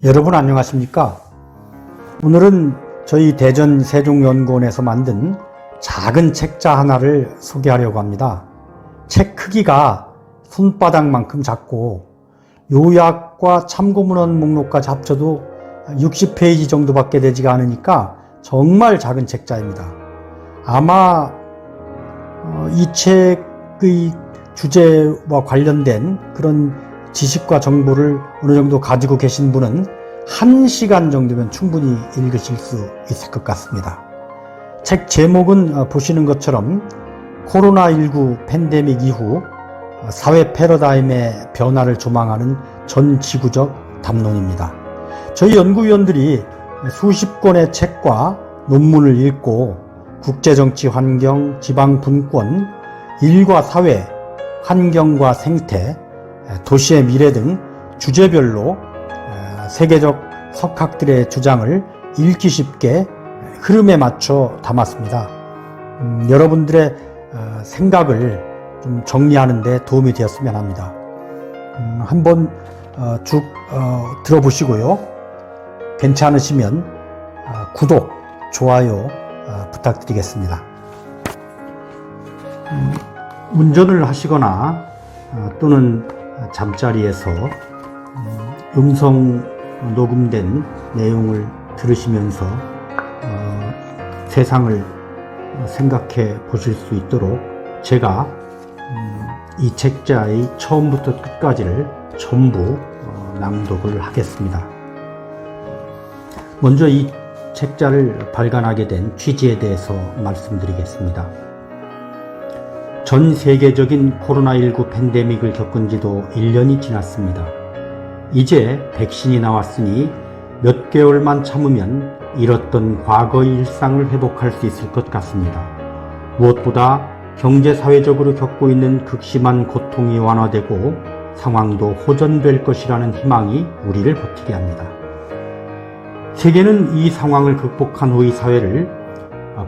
여러분 안녕하십니까? 오늘은 저희 대전 세종연구원에서 만든 작은 책자 하나를 소개하려고 합니다. 책 크기가 손바닥만큼 작고 요약과 참고문헌 목록까지 합쳐도 60페이지 정도밖에 되지가 않으니까 정말 작은 책자입니다. 아마 이 책의 주제와 관련된 그런 지식과 정보를 어느 정도 가지고 계신 분은 1시간 정도면 충분히 읽으실 수 있을 것 같습니다. 책 제목은 보시는 것처럼 코로나19 팬데믹 이후 사회 패러다임의 변화를 조망하는 전 지구적 담론입니다. 저희 연구위원들이 수십 권의 책과 논문을 읽고 국제정치 환경, 지방 분권, 일과 사회, 환경과 생태, 도시의 미래 등 주제별로 세계적 석학들의 주장을 읽기 쉽게 흐름에 맞춰 담았습니다. 여러분들의 생각을 좀 정리하는 데 도움이 되었으면 합니다. 한번 쭉 들어보시고요. 괜찮으시면 구독, 좋아요 부탁드리겠습니다. 운전을 하시거나 또는 잠자리에서 음성 녹음된 내용을 들으시면서 세상을 생각해 보실 수 있도록 제가 이 책자의 처음부터 끝까지를 전부 낭독을 하겠습니다. 먼저 이 책자를 발간하게 된 취지에 대해서 말씀드리겠습니다. 전 세계적인 코로나19 팬데믹을 겪은 지도 1년이 지났습니다. 이제 백신이 나왔으니 몇 개월만 참으면 잃었던 과거의 일상을 회복할 수 있을 것 같습니다. 무엇보다 경제사회적으로 겪고 있는 극심한 고통이 완화되고 상황도 호전될 것이라는 희망이 우리를 버티게 합니다. 세계는 이 상황을 극복한 후의 사회를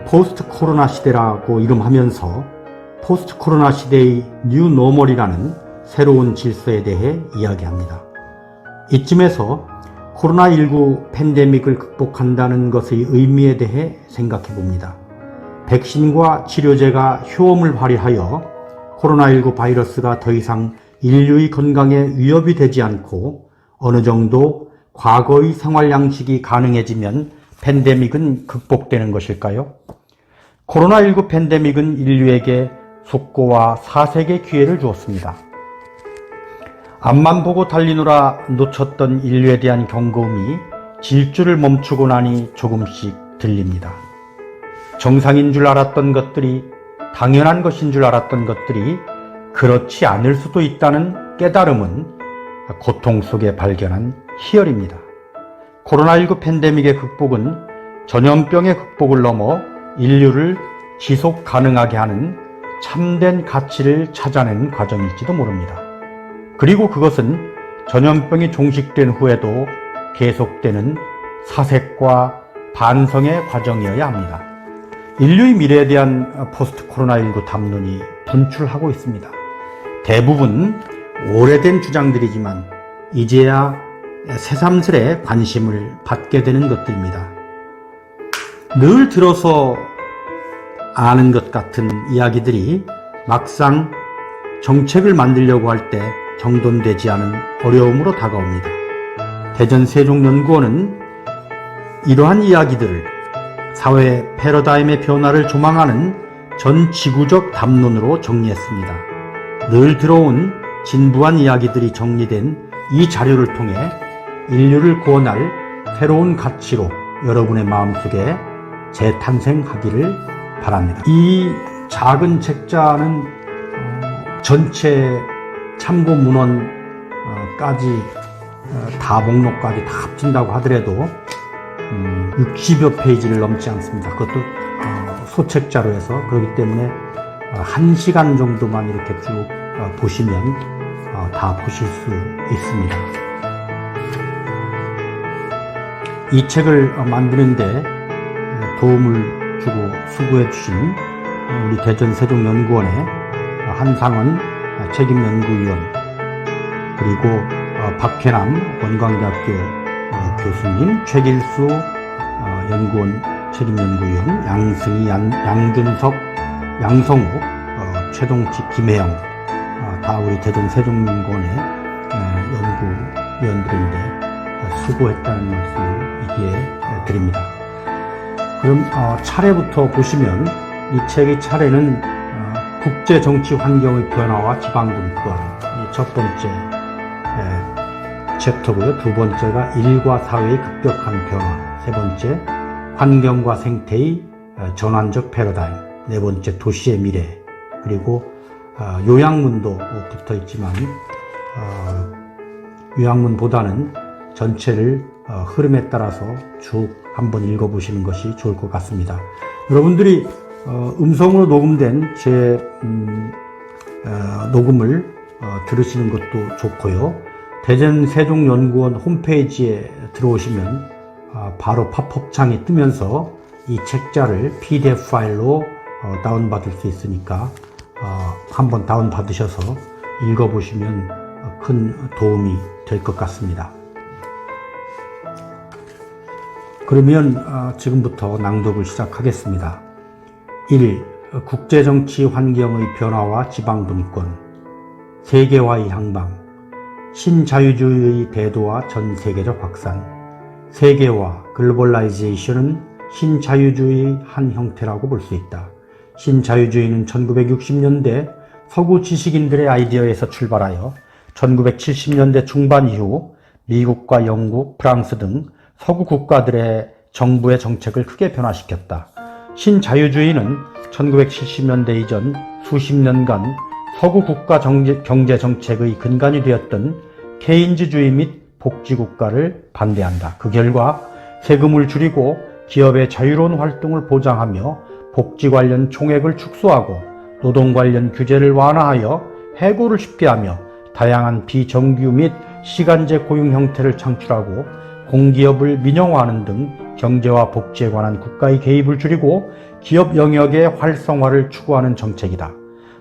포스트 코로나 시대라고 이름하면서 포스트 코로나 시대의 뉴 노멀이라는 새로운 질서에 대해 이야기합니다. 이쯤에서 코로나19 팬데믹을 극복한다는 것의 의미에 대해 생각해 봅니다. 백신과 치료제가 효험을 발휘하여 코로나19 바이러스가 더 이상 인류의 건강에 위협이 되지 않고 어느 정도 과거의 생활 양식이 가능해지면 팬데믹은 극복되는 것일까요? 코로나19 팬데믹은 인류에게 숙고와 사색의 기회를 주었습니다. 앞만 보고 달리느라 놓쳤던 인류에 대한 경고음이 질주를 멈추고 나니 조금씩 들립니다. 정상인 줄 알았던 것들이, 당연한 것인 줄 알았던 것들이 그렇지 않을 수도 있다는 깨달음은 고통 속에 발견한 희열입니다. 코로나19 팬데믹의 극복은 전염병의 극복을 넘어 인류를 지속 가능하게 하는 참된 가치를 찾아내는 과정일지도 모릅니다. 그리고 그것은 전염병이 종식된 후에도 계속되는 사색과 반성의 과정이어야 합니다. 인류의 미래에 대한 포스트 코로나19 담론이 분출하고 있습니다. 대부분 오래된 주장들이지만 이제야 새삼스레 관심을 받게 되는 것들입니다. 늘 들어서 아는 것 같은 이야기들이 막상 정책을 만들려고 할 때 정돈되지 않은 어려움으로 다가옵니다. 대전 세종연구원은 이러한 이야기들을 사회 패러다임의 변화를 조망하는 전 지구적 담론으로 정리했습니다. 늘 들어온 진부한 이야기들이 정리된 이 자료를 통해 인류를 구원할 새로운 가치로 여러분의 마음속에 재탄생하기를 바랍니다. 이 작은 책자는 전체 참고 문헌까지 다 목록까지 다 합친다고 하더라도 60여 페이지를 넘지 않습니다. 그것도 소책자로 해서. 그렇기 때문에 1시간 정도만 이렇게 쭉 보시면 다 보실 수 있습니다. 이 책을 만드는데 도움을 주고 수고해 주신 우리 대전 세종연구원의 한상원 책임연구위원, 그리고 박해남 원광대학교 교수님, 최길수 연구원 책임연구위원, 양승희, 양균석, 양성욱, 최동치, 김혜영, 다 우리 대전 세종연구원의 연구위원들인데 수고했다는 말씀을 이기에 드립니다. 그럼 차례부터 보시면 이 책의 차례는 국제 정치 환경의 변화와 지방분권, 이 첫 번째 챕터고요. 두 번째가 일과 사회의 급격한 변화, 세 번째 환경과 생태의 전환적 패러다임, 네 번째 도시의 미래, 그리고 요약문도 붙어 있지만 요약문보다는 전체를 흐름에 따라서 쭉 한번 읽어보시는 것이 좋을 것 같습니다. 여러분들이 음성으로 녹음된 제 녹음을 들으시는 것도 좋고요. 대전 세종연구원 홈페이지에 들어오시면 바로 팝업 창이 뜨면서 이 책자를 PDF 파일로 다운받을 수 있으니까 한번 다운받으셔서 읽어보시면 큰 도움이 될 것 같습니다. 그러면 지금부터 낭독을 시작하겠습니다. 1. 국제정치 환경의 변화와 지방분권, 세계화의 향방, 신자유주의의 대도와 전 세계적 확산. 세계화, 글로벌라이제이션은 신자유주의의 한 형태라고 볼 수 있다. 신자유주의는 1960년대 서구 지식인들의 아이디어에서 출발하여 1970년대 중반 이후 미국과 영국, 프랑스 등 서구 국가들의 정부의 정책을 크게 변화시켰다. 신자유주의는 1970년대 이전 수십 년간 서구 국가 경제 정책의 근간이 되었던 케인즈주의 및 복지국가를 반대한다. 그 결과 세금을 줄이고 기업의 자유로운 활동을 보장하며 복지 관련 총액을 축소하고 노동 관련 규제를 완화하여 해고를 쉽게 하며 다양한 비정규 및 시간제 고용 형태를 창출하고 공기업을 민영화하는 등 경제와 복지에 관한 국가의 개입을 줄이고 기업 영역의 활성화를 추구하는 정책이다.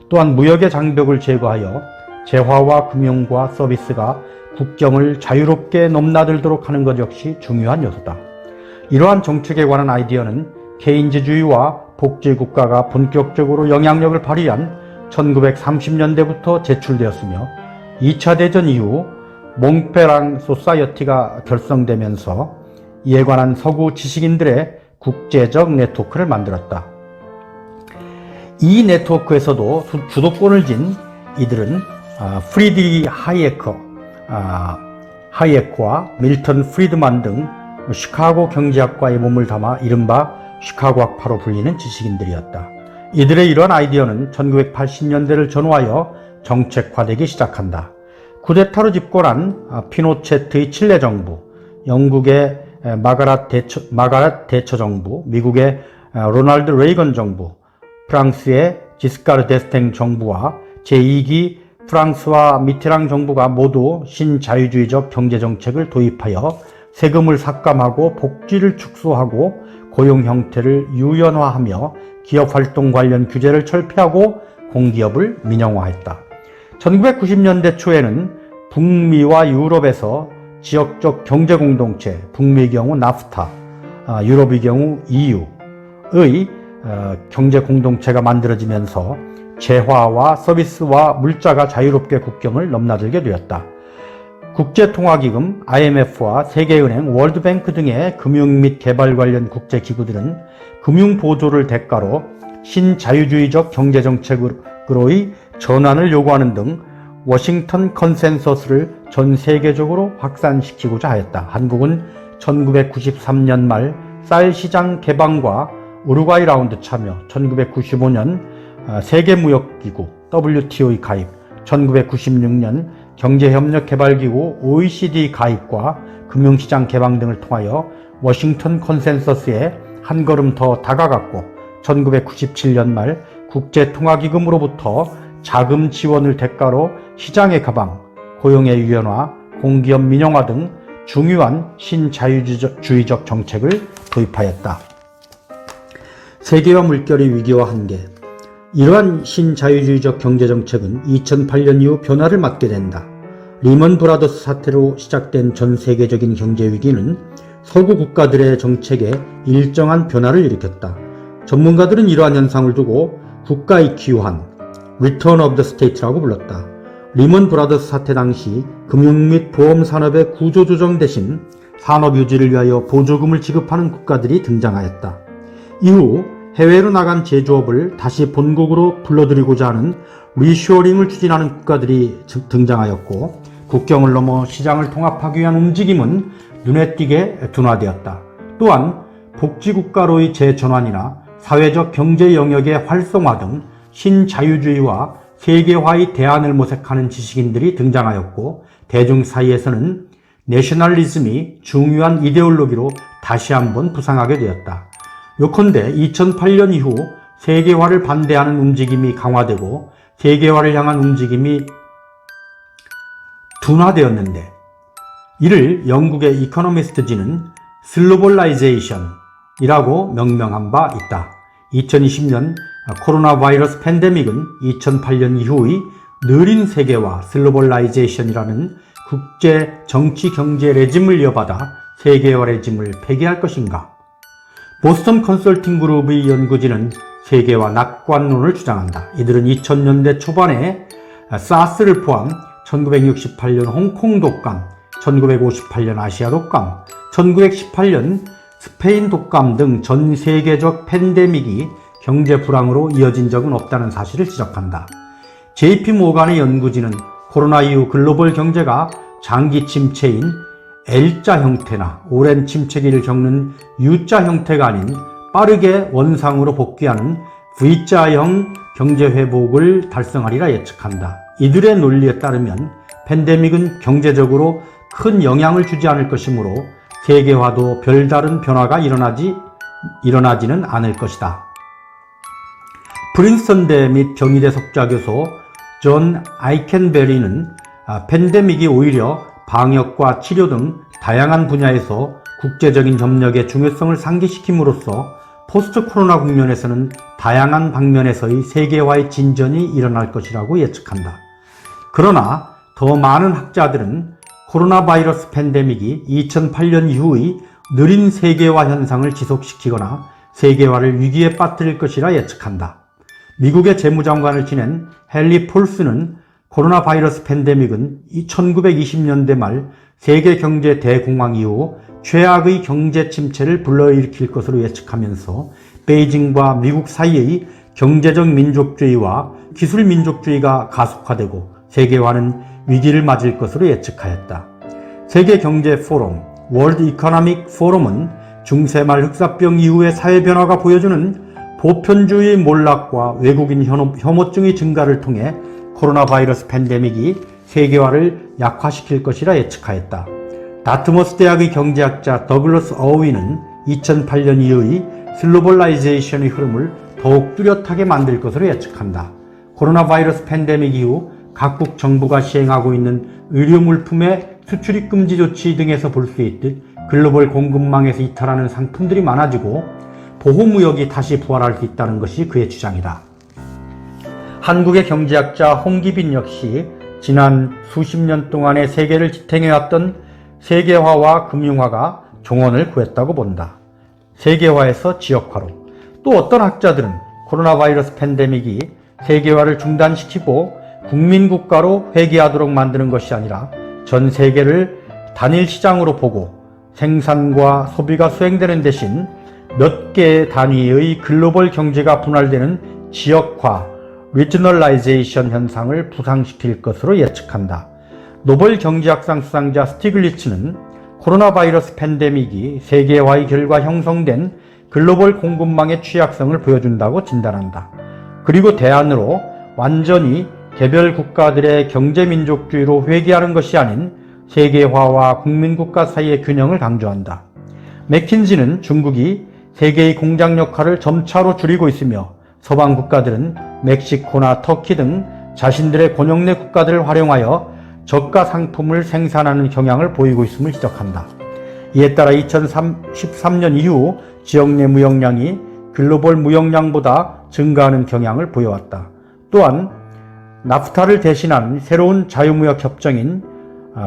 또한 무역의 장벽을 제거하여 재화와 금융과 서비스가 국경을 자유롭게 넘나들도록 하는 것 역시 중요한 요소다. 이러한 정책에 관한 아이디어는 케인즈주의와 복지국가가 본격적으로 영향력을 발휘한 1930년대부터 제출되었으며 2차 대전 이후 몽페랑 소사이어티가 결성되면서 이에 관한 서구 지식인들의 국제적 네트워크를 만들었다. 이 네트워크에서도 주도권을 쥔 이들은 프리드리히 하이에크와 밀턴 프리드만 등 시카고 경제학과의 몸을 담아 이른바 시카고학파로 불리는 지식인들이었다. 이들의 이러한 아이디어는 1980년대를 전후하여 정책화되기 시작한다. 쿠데타로 집권한 피노체트의 칠레 정부, 영국의 마가랏 대처 정부, 미국의 로널드 레이건 정부, 프랑스의 지스카르 데스탱 정부와 제2기 프랑스와 미테랑 정부가 모두 신자유주의적 경제정책을 도입하여 세금을 삭감하고 복지를 축소하고 고용 형태를 유연화하며 기업활동 관련 규제를 철폐하고 공기업을 민영화했다. 1990년대 초에는 북미와 유럽에서 지역적 경제공동체, 북미의 경우 나프타, 유럽의 경우 EU의 경제공동체가 만들어지면서 재화와 서비스와 물자가 자유롭게 국경을 넘나들게 되었다. 국제통화기금, IMF와 세계은행, 월드뱅크 등의 금융 및 개발 관련 국제기구들은 금융보조를 대가로 신자유주의적 경제정책으로의 전환을 요구하는 등 워싱턴 컨센서스를 전 세계적으로 확산시키고자 하였다. 한국은 1993년 말 쌀 시장 개방과 우루과이 라운드 참여, 1995년 세계무역기구 WTO의 가입, 1996년 경제협력개발기구 OECD 가입과 금융시장 개방 등을 통하여 워싱턴 컨센서스에 한 걸음 더 다가갔고 1997년 말 국제통화기금으로부터 자금 지원을 대가로 시장의 가방, 고용의 유연화, 공기업 민영화 등 중요한 신자유주의적 정책을 도입하였다. 세계화 물결의 위기와 한계. 이러한 신자유주의적 경제정책은 2008년 이후 변화를 맞게 된다. 리먼 브라더스 사태로 시작된 전 세계적인 경제 위기는 서구 국가들의 정책에 일정한 변화를 일으켰다. 전문가들은 이러한 현상을 두고 국가의 기유한 Return of the State라고 불렀다. 리먼 브라더스 사태 당시 금융 및 보험 산업의 구조조정 대신 산업 유지를 위하여 보조금을 지급하는 국가들이 등장하였다. 이후 해외로 나간 제조업을 다시 본국으로 불러들이고자 하는 리쇼링을 추진하는 국가들이 등장하였고, 국경을 넘어 시장을 통합하기 위한 움직임은 눈에 띄게 둔화되었다. 또한 복지국가로의 재전환이나 사회적 경제 영역의 활성화 등 신자유주의와 세계화의 대안을 모색하는 지식인들이 등장하였고, 대중 사이에서는 내셔널리즘이 중요한 이데올로기로 다시 한번 부상하게 되었다. 요컨대 2008년 이후 세계화를 반대하는 움직임이 강화되고 세계화를 향한 움직임이 둔화되었는데, 이를 영국의 이코노미스트지는 슬로벌라이제이션이라고 명명한 바 있다. 2020년 코로나 바이러스 팬데믹은 2008년 이후의 느린 세계화 슬로벌라이제이션이라는 국제 정치 경제 레짐을 이어받아 세계화 레짐을 폐기할 것인가? 보스턴 컨설팅 그룹의 연구진은 세계화 낙관론을 주장한다. 이들은 2000년대 초반에 사스를 포함 1968년 홍콩 독감, 1958년 아시아 독감, 1918년 스페인 독감 등 전 세계적 팬데믹이 경제 불황으로 이어진 적은 없다는 사실을 지적한다. JP 모간의 연구진은 코로나 이후 글로벌 경제가 장기 침체인 L자 형태나 오랜 침체기를 겪는 U자 형태가 아닌 빠르게 원상으로 복귀하는 V자형 경제 회복을 달성하리라 예측한다. 이들의 논리에 따르면 팬데믹은 경제적으로 큰 영향을 주지 않을 것이므로 세계화도 별다른 변화가 일어나지는 않을 것이다. 프린스턴대 및 경희대 석좌교수 존 아이켄베리는 팬데믹이 오히려 방역과 치료 등 다양한 분야에서 국제적인 협력의 중요성을 상기시킴으로써 포스트 코로나 국면에서는 다양한 방면에서의 세계화의 진전이 일어날 것이라고 예측한다. 그러나 더 많은 학자들은 코로나 바이러스 팬데믹이 2008년 이후의 느린 세계화 현상을 지속시키거나 세계화를 위기에 빠뜨릴 것이라 예측한다. 미국의 재무장관을 지낸 헨리 폴스는 코로나 바이러스 팬데믹은 1920년대 말 세계 경제 대공황 이후 최악의 경제 침체를 불러일으킬 것으로 예측하면서 베이징과 미국 사이의 경제적 민족주의와 기술 민족주의가 가속화되고 세계화는 위기를 맞을 것으로 예측하였다. 세계 경제 포럼, 월드 이코노믹 포럼은 중세 말 흑사병 이후의 사회 변화가 보여주는 보편주의 몰락과 외국인 혐오증의 증가를 통해 코로나 바이러스 팬데믹이 세계화를 약화시킬 것이라 예측하였다. 다트머스 대학의 경제학자 더글러스 어윈은 2008년 이후의 글로벌라이제이션의 흐름을 더욱 뚜렷하게 만들 것으로 예측한다. 코로나 바이러스 팬데믹 이후 각국 정부가 시행하고 있는 의료물품의 수출입 금지 조치 등에서 볼 수 있듯 글로벌 공급망에서 이탈하는 상품들이 많아지고 보호무역이 다시 부활할 수 있다는 것이 그의 주장이다. 한국의 경제학자 홍기빈 역시 지난 수십 년 동안의 세계를 지탱해왔던 세계화와 금융화가 종언을 구했다고 본다. 세계화에서 지역화로. 또 어떤 학자들은 코로나 바이러스 팬데믹이 세계화를 중단시키고 국민국가로 회귀하도록 만드는 것이 아니라 전 세계를 단일 시장으로 보고 생산과 소비가 수행되는 대신 몇 개의 단위의 글로벌 경제가 분할되는 지역화, 리저널라이제이션 현상을 부상시킬 것으로 예측한다. 노벨 경제학상 수상자 스티글리츠는 코로나 바이러스 팬데믹이 세계화의 결과 형성된 글로벌 공급망의 취약성을 보여준다고 진단한다. 그리고 대안으로 완전히 개별 국가들의 경제민족주의로 회귀하는 것이 아닌 세계화와 국민국가 사이의 균형을 강조한다. 맥킨지는 중국이 세계의 공장 역할을 점차로 줄이고 있으며 서방 국가들은 멕시코나 터키 등 자신들의 권역 내 국가들을 활용하여 저가 상품을 생산하는 경향을 보이고 있음을 지적한다. 이에 따라 2013년 이후 지역 내 무역량이 글로벌 무역량보다 증가하는 경향을 보여왔다. 또한 나프타를 대신한 새로운 자유무역 협정인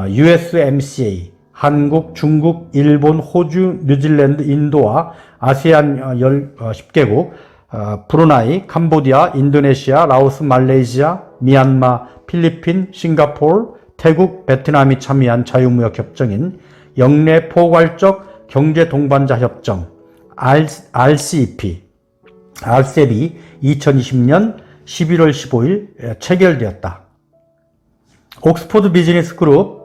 USMCA, 한국, 중국, 일본, 호주, 뉴질랜드, 인도와 아세안 10개국, 브루나이, 캄보디아, 인도네시아, 라오스, 말레이시아, 미얀마, 필리핀, 싱가포르, 태국, 베트남이 참여한 자유무역 협정인 영내 포괄적 경제 동반자 협정 RCEP, RCEP이 2020년 11월 15일 체결되었다. 옥스퍼드 비즈니스 그룹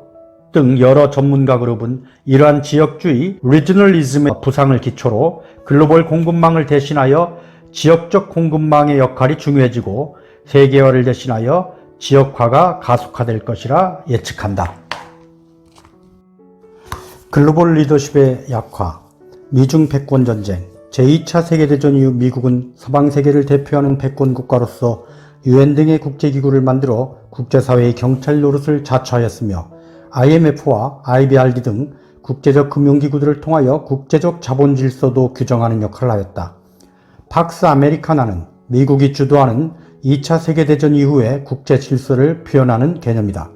등 여러 전문가 그룹은 이러한 지역주의 리저널리즘의 부상을 기초로 글로벌 공급망을 대신하여 지역적 공급망의 역할이 중요해지고 세계화를 대신하여 지역화가 가속화될 것이라 예측한다. 글로벌 리더십의 약화, 미중 패권전쟁, 제2차 세계대전 이후 미국은 서방세계를 대표하는 패권국가로서 UN 등의 국제기구를 만들어 국제사회의 경찰 노릇을 자처하였으며 IMF와 IBRD 등 국제적 금융기구들을 통하여 국제적 자본질서도 규정하는 역할을 하였다. 팍스 아메리카나는 미국이 주도하는 2차 세계대전 이후의 국제질서를 표현하는 개념이다.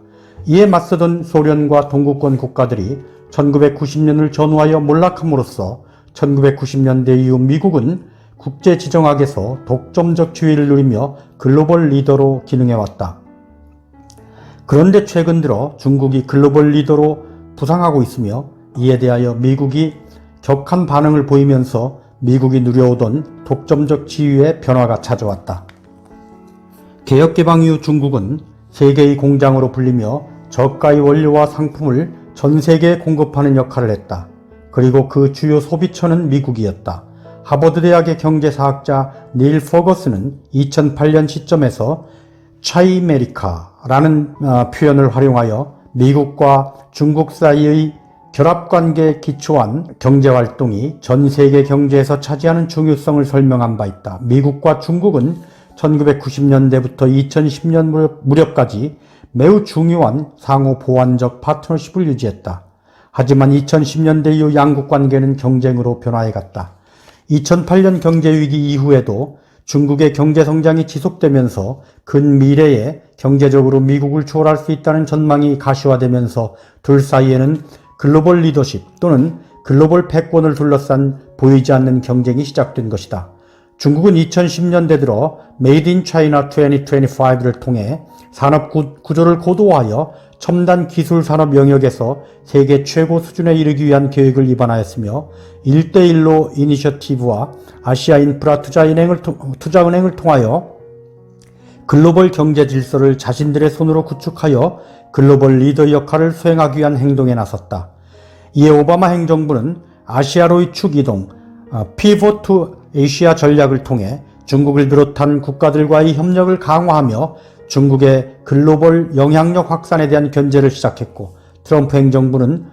이에 맞서던 소련과 동구권 국가들이 1990년을 전후하여 몰락함으로써 1990년대 이후 미국은 국제지정학에서 독점적 지위를 누리며 글로벌 리더로 기능해왔다. 그런데 최근 들어 중국이 글로벌 리더로 부상하고 있으며 이에 대하여 미국이 격한 반응을 보이면서 미국이 누려오던 독점적 지위의 변화가 찾아왔다. 개혁개방 이후 중국은 세계의 공장으로 불리며 저가의 원료와 상품을 전 세계에 공급하는 역할을 했다. 그리고 그 주요 소비처는 미국이었다. 하버드 대학의 경제사학자 닐 퍼거슨은 2008년 시점에서 차이메리카라는 표현을 활용하여 미국과 중국 사이의 결합관계에 기초한 경제활동이 전 세계 경제에서 차지하는 중요성을 설명한 바 있다. 미국과 중국은 1990년대부터 2010년 무렵까지 매우 중요한 상호 보완적 파트너십을 유지했다. 하지만 2010년대 이후 양국 관계는 경쟁으로 변화해갔다. 2008년 경제위기 이후에도 중국의 경제성장이 지속되면서 근미래에 경제적으로 미국을 초월할 수 있다는 전망이 가시화되면서 둘 사이에는 글로벌 리더십 또는 글로벌 패권을 둘러싼 보이지 않는 경쟁이 시작된 것이다. 중국은 2010년대 들어 메이드 인 차이나 2025를 통해 산업 구조를 고도화하여 첨단 기술 산업 영역에서 세계 최고 수준에 이르기 위한 계획을 입안하였으며 1대1로 이니셔티브와 아시아 인프라 투자은행을 통하여 글로벌 경제 질서를 자신들의 손으로 구축하여 글로벌 리더 역할을 수행하기 위한 행동에 나섰다. 이에 오바마 행정부는 아시아로의 축이동, 피벗 투 아시아 전략을 통해 중국을 비롯한 국가들과의 협력을 강화하며 중국의 글로벌 영향력 확산에 대한 견제를 시작했고, 트럼프 행정부는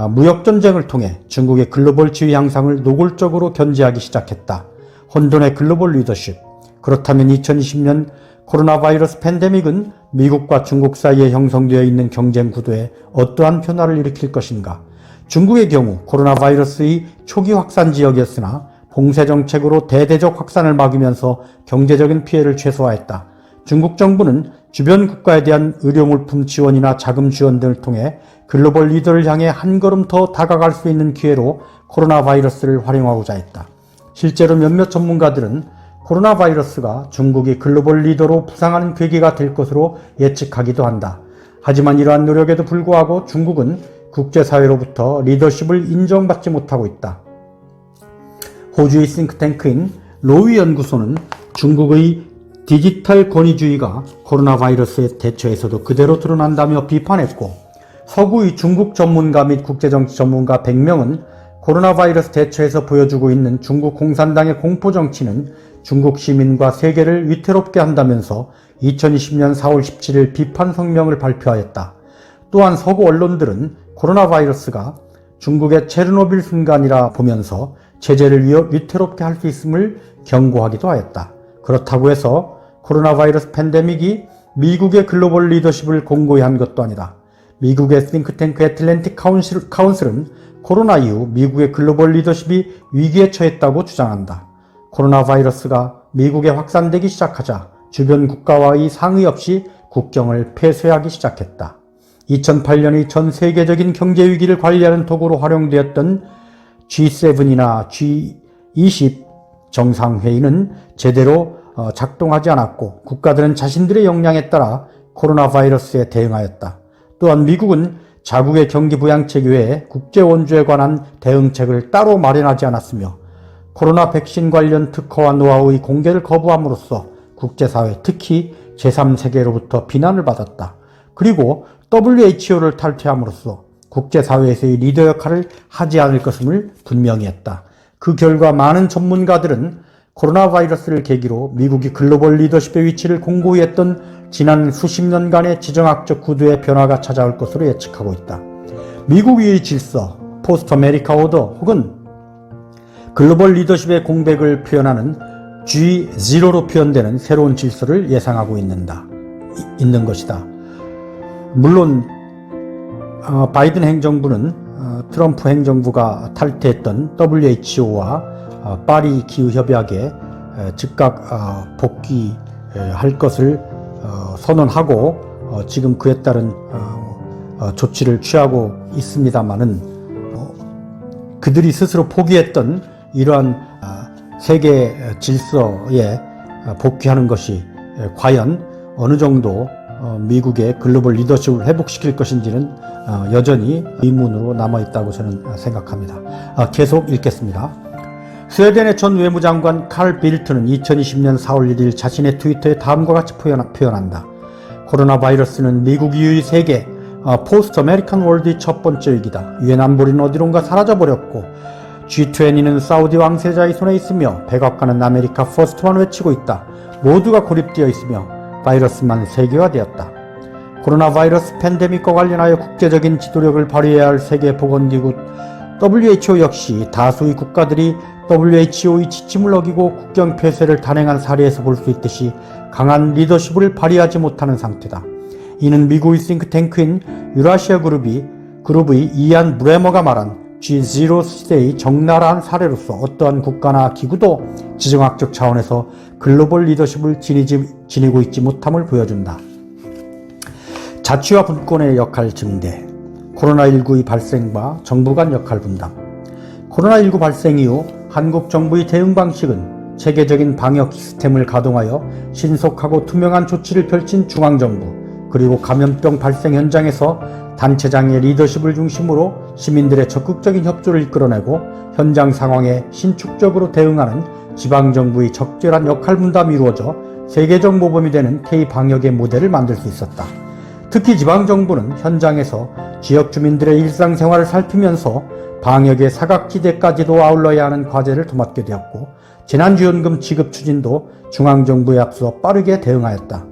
무역전쟁을 통해 중국의 글로벌 지위 향상을 노골적으로 견제하기 시작했다. 혼돈의 글로벌 리더십. 그렇다면 2020년 코로나 바이러스 팬데믹은 미국과 중국 사이에 형성되어 있는 경쟁 구도에 어떠한 변화를 일으킬 것인가? 중국의 경우 코로나 바이러스의 초기 확산 지역이었으나 봉쇄 정책으로 대대적 확산을 막으면서 경제적인 피해를 최소화했다. 중국 정부는 주변 국가에 대한 의료물품 지원이나 자금 지원 등을 통해 글로벌 리더를 향해 한 걸음 더 다가갈 수 있는 기회로 코로나 바이러스를 활용하고자 했다. 실제로 몇몇 전문가들은 코로나 바이러스가 중국이 글로벌 리더로 부상하는 계기가 될 것으로 예측하기도 한다. 하지만 이러한 노력에도 불구하고 중국은 국제사회로부터 리더십을 인정받지 못하고 있다. 호주의 싱크탱크인 로위 연구소는 중국의 디지털 권위주의가 코로나 바이러스의 대처에서도 그대로 드러난다며 비판했고, 서구의 중국 전문가 및 국제정치 전문가 100명은 코로나 바이러스 대처에서 보여주고 있는 중국 공산당의 공포정치는 중국 시민과 세계를 위태롭게 한다면서 2020년 4월 17일 비판 성명을 발표하였다. 또한 서구 언론들은 코로나 바이러스가 중국의 체르노빌 순간이라 보면서 체제를 위태롭게 할 수 있음을 경고하기도 하였다. 그렇다고 해서 코로나 바이러스 팬데믹이 미국의 글로벌 리더십을 공고히 한 것도 아니다. 미국의 싱크탱크 애틀랜틱 카운슬은 코로나 이후 미국의 글로벌 리더십이 위기에 처했다고 주장한다. 코로나 바이러스가 미국에 확산되기 시작하자 주변 국가와의 상의 없이 국경을 폐쇄하기 시작했다. 2008년의 전 세계적인 경제 위기를 관리하는 도구로 활용되었던 G7이나 G20 정상회의는 제대로 작동하지 않았고 국가들은 자신들의 역량에 따라 코로나 바이러스에 대응하였다. 또한 미국은 자국의 경기 부양책 외에 국제 원조에 관한 대응책을 따로 마련하지 않았으며 코로나 백신 관련 특허와 노하우의 공개를 거부함으로써 국제사회, 특히 제3세계로부터 비난을 받았다. 그리고 WHO를 탈퇴함으로써 국제사회에서의 리더 역할을 하지 않을 것임을 분명히 했다. 그 결과 많은 전문가들은 코로나 바이러스를 계기로 미국이 글로벌 리더십의 위치를 공고히 했던 지난 수십 년간의 지정학적 구도의 변화가 찾아올 것으로 예측하고 있다. 미국의 질서, 포스트 아메리카 오더 혹은 글로벌 리더십의 공백을 표현하는 G0로 표현되는 새로운 질서를 예상하고 있는 것이다. 물론 바이든 행정부는 트럼프 행정부가 탈퇴했던 WHO와 파리 기후협약에 즉각 복귀할 것을 선언하고 지금 그에 따른 조치를 취하고 있습니다마는 그들이 스스로 포기했던 이러한 세계 질서에 복귀하는 것이 과연 어느 정도 미국의 글로벌 리더십을 회복시킬 것인지는 여전히 의문으로 남아있다고 저는 생각합니다. 계속 읽겠습니다. 스웨덴의 전 외무장관 칼 빌트는 2020년 4월 1일 자신의 트위터에 다음과 같이 표현한다. 코로나 바이러스는 미국 이후의 세계 포스트 아메리칸 월드의 첫 번째 위기다. 유엔 안보리는 어디론가 사라져버렸고 G20는 사우디 왕세자의 손에 있으며 백악관은 아메리카 퍼스트만 외치고 있다. 모두가 고립되어 있으며 바이러스만 세계화되었다. 코로나 바이러스 팬데믹과 관련하여 국제적인 지도력을 발휘해야 할 세계보건기구 WHO 역시 다수의 국가들이 WHO의 지침을 어기고 국경 폐쇄를 단행한 사례에서 볼 수 있듯이 강한 리더십을 발휘하지 못하는 상태다. 이는 미국의 싱크탱크인 유라시아 그룹의 이안 브레머가 말한 G0 시대의 적나라한 사례로서 어떠한 국가나 기구도 지정학적 차원에서 글로벌 리더십을 지니고 있지 못함을 보여준다. 자치와 분권의 역할 증대, 코로나19의 발생과 정부 간 역할 분담. 코로나19 발생 이후 한국 정부의 대응 방식은 체계적인 방역 시스템을 가동하여 신속하고 투명한 조치를 펼친 중앙정부, 그리고 감염병 발생 현장에서 단체장의 리더십을 중심으로 시민들의 적극적인 협조를 이끌어내고 현장 상황에 신축적으로 대응하는 지방정부의 적절한 역할 분담이 이루어져 세계적 모범이 되는 K-방역의 모델을 만들 수 있었다. 특히 지방정부는 현장에서 지역 주민들의 일상생활을 살피면서 방역의 사각지대까지도 아울러야 하는 과제를 도맡게 되었고 재난지원금 지급 추진도 중앙정부에 앞서 빠르게 대응하였다.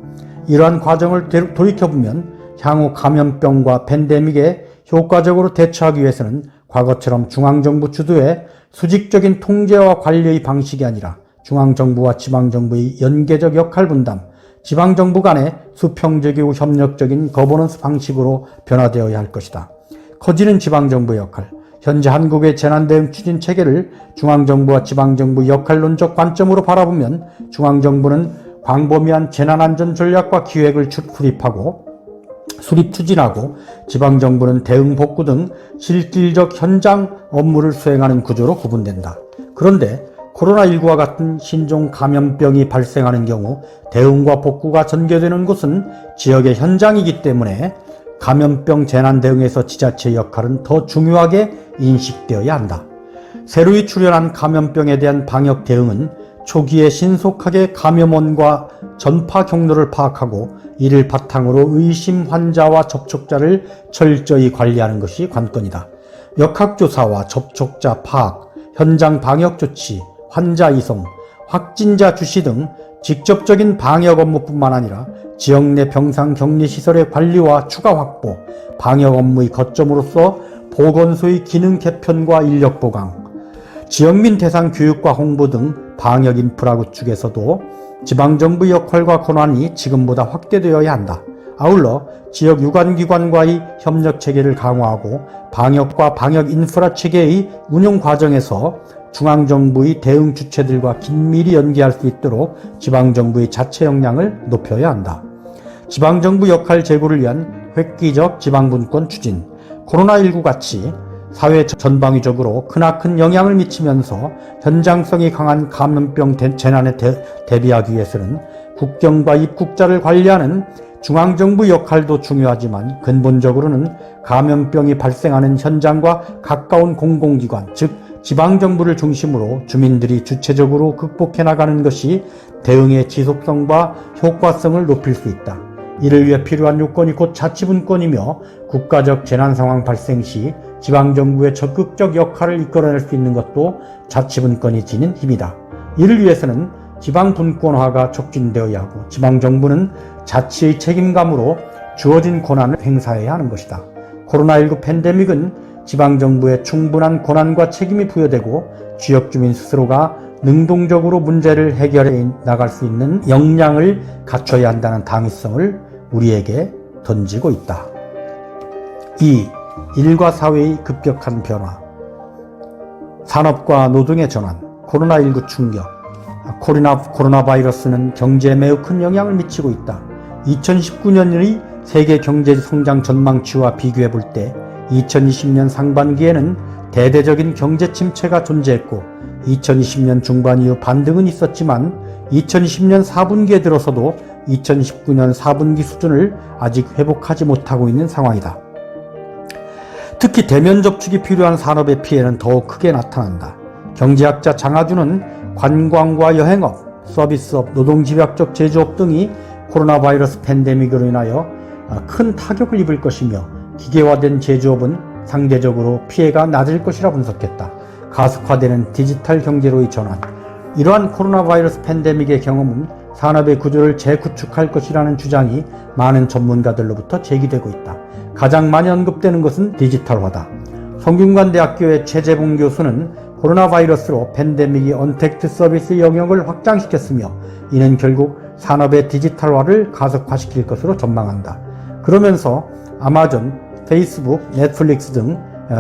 이러한 과정을 돌이켜보면 향후 감염병과 팬데믹에 효과적으로 대처하기 위해서는 과거처럼 중앙정부 주도의 수직적인 통제와 관리의 방식이 아니라 중앙정부와 지방정부의 연계적 역할 분담, 지방정부 간의 수평적이고 협력적인 거버넌스 방식으로 변화되어야 할 것이다. 커지는 지방정부의 역할, 현재 한국의 재난대응 추진 체계를 중앙정부와 지방정부 역할론적 관점으로 바라보면 중앙정부는 광범위한 재난안전 전략과 기획을 수립 추진하고 지방정부는 대응 복구 등 실질적 현장 업무를 수행하는 구조로 구분된다. 그런데 코로나19와 같은 신종 감염병이 발생하는 경우 대응과 복구가 전개되는 곳은 지역의 현장이기 때문에 감염병 재난 대응에서 지자체의 역할은 더 중요하게 인식되어야 한다. 새로이 출현한 감염병에 대한 방역 대응은 초기에 신속하게 감염원과 전파 경로를 파악하고 이를 바탕으로 의심 환자와 접촉자를 철저히 관리하는 것이 관건이다. 역학조사와 접촉자 파악, 현장 방역 조치, 환자 이송, 확진자 주시 등 직접적인 방역 업무뿐만 아니라 지역 내 병상격리시설의 관리와 추가 확보, 방역 업무의 거점으로서 보건소의 기능 개편과 인력 보강, 지역민 대상 교육과 홍보 등 방역 인프라 구축에서도 지방정부의 역할과 권한이 지금보다 확대되어야 한다. 아울러 지역 유관기관과의 협력 체계를 강화하고 방역과 방역 인프라 체계의 운영 과정에서 중앙정부의 대응 주체들과 긴밀히 연계할 수 있도록 지방정부의 자체 역량을 높여야 한다. 지방정부 역할 제고를 위한 획기적 지방분권 추진, 코로나19 같이 사회 전방위적으로 크나큰 영향을 미치면서 현장성이 강한 감염병 재난에 대비하기 위해서는 국경과 입국자를 관리하는 중앙정부 역할도 중요하지만 근본적으로는 감염병이 발생하는 현장과 가까운 공공기관, 즉 지방정부를 중심으로 주민들이 주체적으로 극복해 나가는 것이 대응의 지속성과 효과성을 높일 수 있다. 이를 위해 필요한 요건이 곧 자치분권이며 국가적 재난상황 발생 시 지방정부의 적극적 역할을 이끌어낼 수 있는 것도 자치분권이 지닌 힘이다. 이를 위해서는 지방분권화가 촉진되어야 하고 지방정부는 자치의 책임감으로 주어진 권한을 행사해야 하는 것이다. 코로나19 팬데믹은 지방정부에 충분한 권한과 책임이 부여되고 지역주민 스스로가 능동적으로 문제를 해결해 나갈 수 있는 역량을 갖춰야 한다는 당위성을 우리에게 던지고 있다. 2. 일과 사회의 급격한 변화. 산업과 노동의 전환, 코로나19 충격. 코로나 바이러스는 경제에 매우 큰 영향을 미치고 있다. 2019년의 세계 경제 성장 전망치와 비교해 볼 때 2020년 상반기에는 대대적인 경제 침체가 존재했고 2020년 중반 이후 반등은 있었지만 2020년 4분기에 들어서도 2019년 4분기 수준을 아직 회복하지 못하고 있는 상황이다. 특히 대면 접촉이 필요한 산업의 피해는 더욱 크게 나타난다. 경제학자 장하준은 관광과 여행업, 서비스업, 노동집약적 제조업 등이 코로나 바이러스 팬데믹으로 인하여 큰 타격을 입을 것이며 기계화된 제조업은 상대적으로 피해가 낮을 것이라 분석했다. 가속화되는 디지털 경제로의 전환. 이러한 코로나 바이러스 팬데믹의 경험은 산업의 구조를 재구축할 것이라는 주장이 많은 전문가들로부터 제기되고 있다. 가장 많이 언급되는 것은 디지털화다. 성균관대학교의 최재봉 교수는 코로나 바이러스로 팬데믹이 언택트 서비스 영역을 확장시켰으며 이는 결국 산업의 디지털화를 가속화시킬 것으로 전망한다. 그러면서 아마존, 페이스북, 넷플릭스 등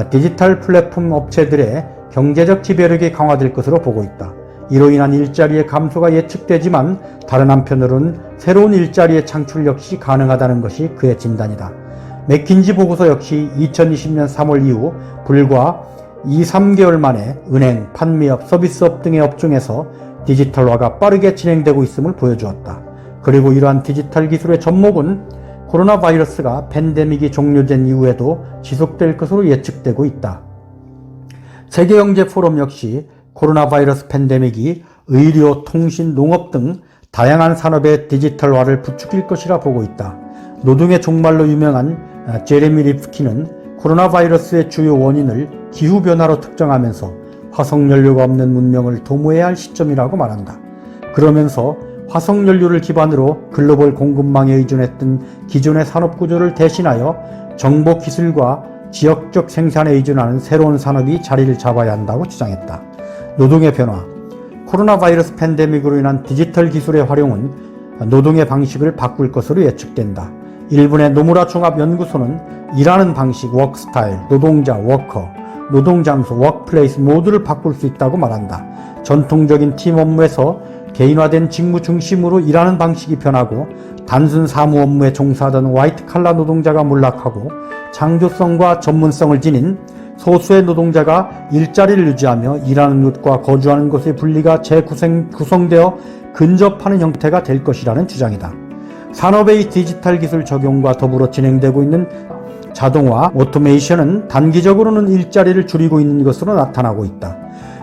디지털 플랫폼 업체들의 경제적 지배력이 강화될 것으로 보고 있다. 이로 인한 일자리의 감소가 예측되지만 다른 한편으로는 새로운 일자리의 창출 역시 가능하다는 것이 그의 진단이다. 맥킨지 보고서 역시 2020년 3월 이후 불과 2-3개월 만에 은행, 판매업, 서비스업 등의 업종에서 디지털화가 빠르게 진행되고 있음을 보여주었다. 그리고 이러한 디지털 기술의 접목은 코로나 바이러스가 팬데믹이 종료된 이후에도 지속될 것으로 예측되고 있다. 세계경제포럼 역시 코로나 바이러스 팬데믹이 의료, 통신, 농업 등 다양한 산업의 디지털화를 부추길 것이라 보고 있다. 노동의 종말로 유명한 제레미 리프킨은 코로나 바이러스의 주요 원인을 기후변화로 특정하면서 화석연료가 없는 문명을 도모해야 할 시점이라고 말한다. 그러면서 화석연료를 기반으로 글로벌 공급망에 의존했던 기존의 산업구조를 대신하여 정보기술과 지역적 생산에 의존하는 새로운 산업이 자리를 잡아야 한다고 주장했다. 노동의 변화. 코로나 바이러스 팬데믹으로 인한 디지털 기술의 활용은 노동의 방식을 바꿀 것으로 예측된다. 일본의 노무라 종합연구소는 일하는 방식, 워크스타일, 노동자, 워커, 노동장소, 워크플레이스 모두를 바꿀 수 있다고 말한다. 전통적인 팀 업무에서 개인화된 직무 중심으로 일하는 방식이 변하고 단순 사무 업무에 종사하던 화이트 칼라 노동자가 몰락하고 창조성과 전문성을 지닌 소수의 노동자가 일자리를 유지하며 일하는 곳과 거주하는 곳의 분리가 재구성되어 근접하는 형태가 될 것이라는 주장이다. 산업의 디지털 기술 적용과 더불어 진행되고 있는 자동화, 오토메이션은 단기적으로는 일자리를 줄이고 있는 것으로 나타나고 있다.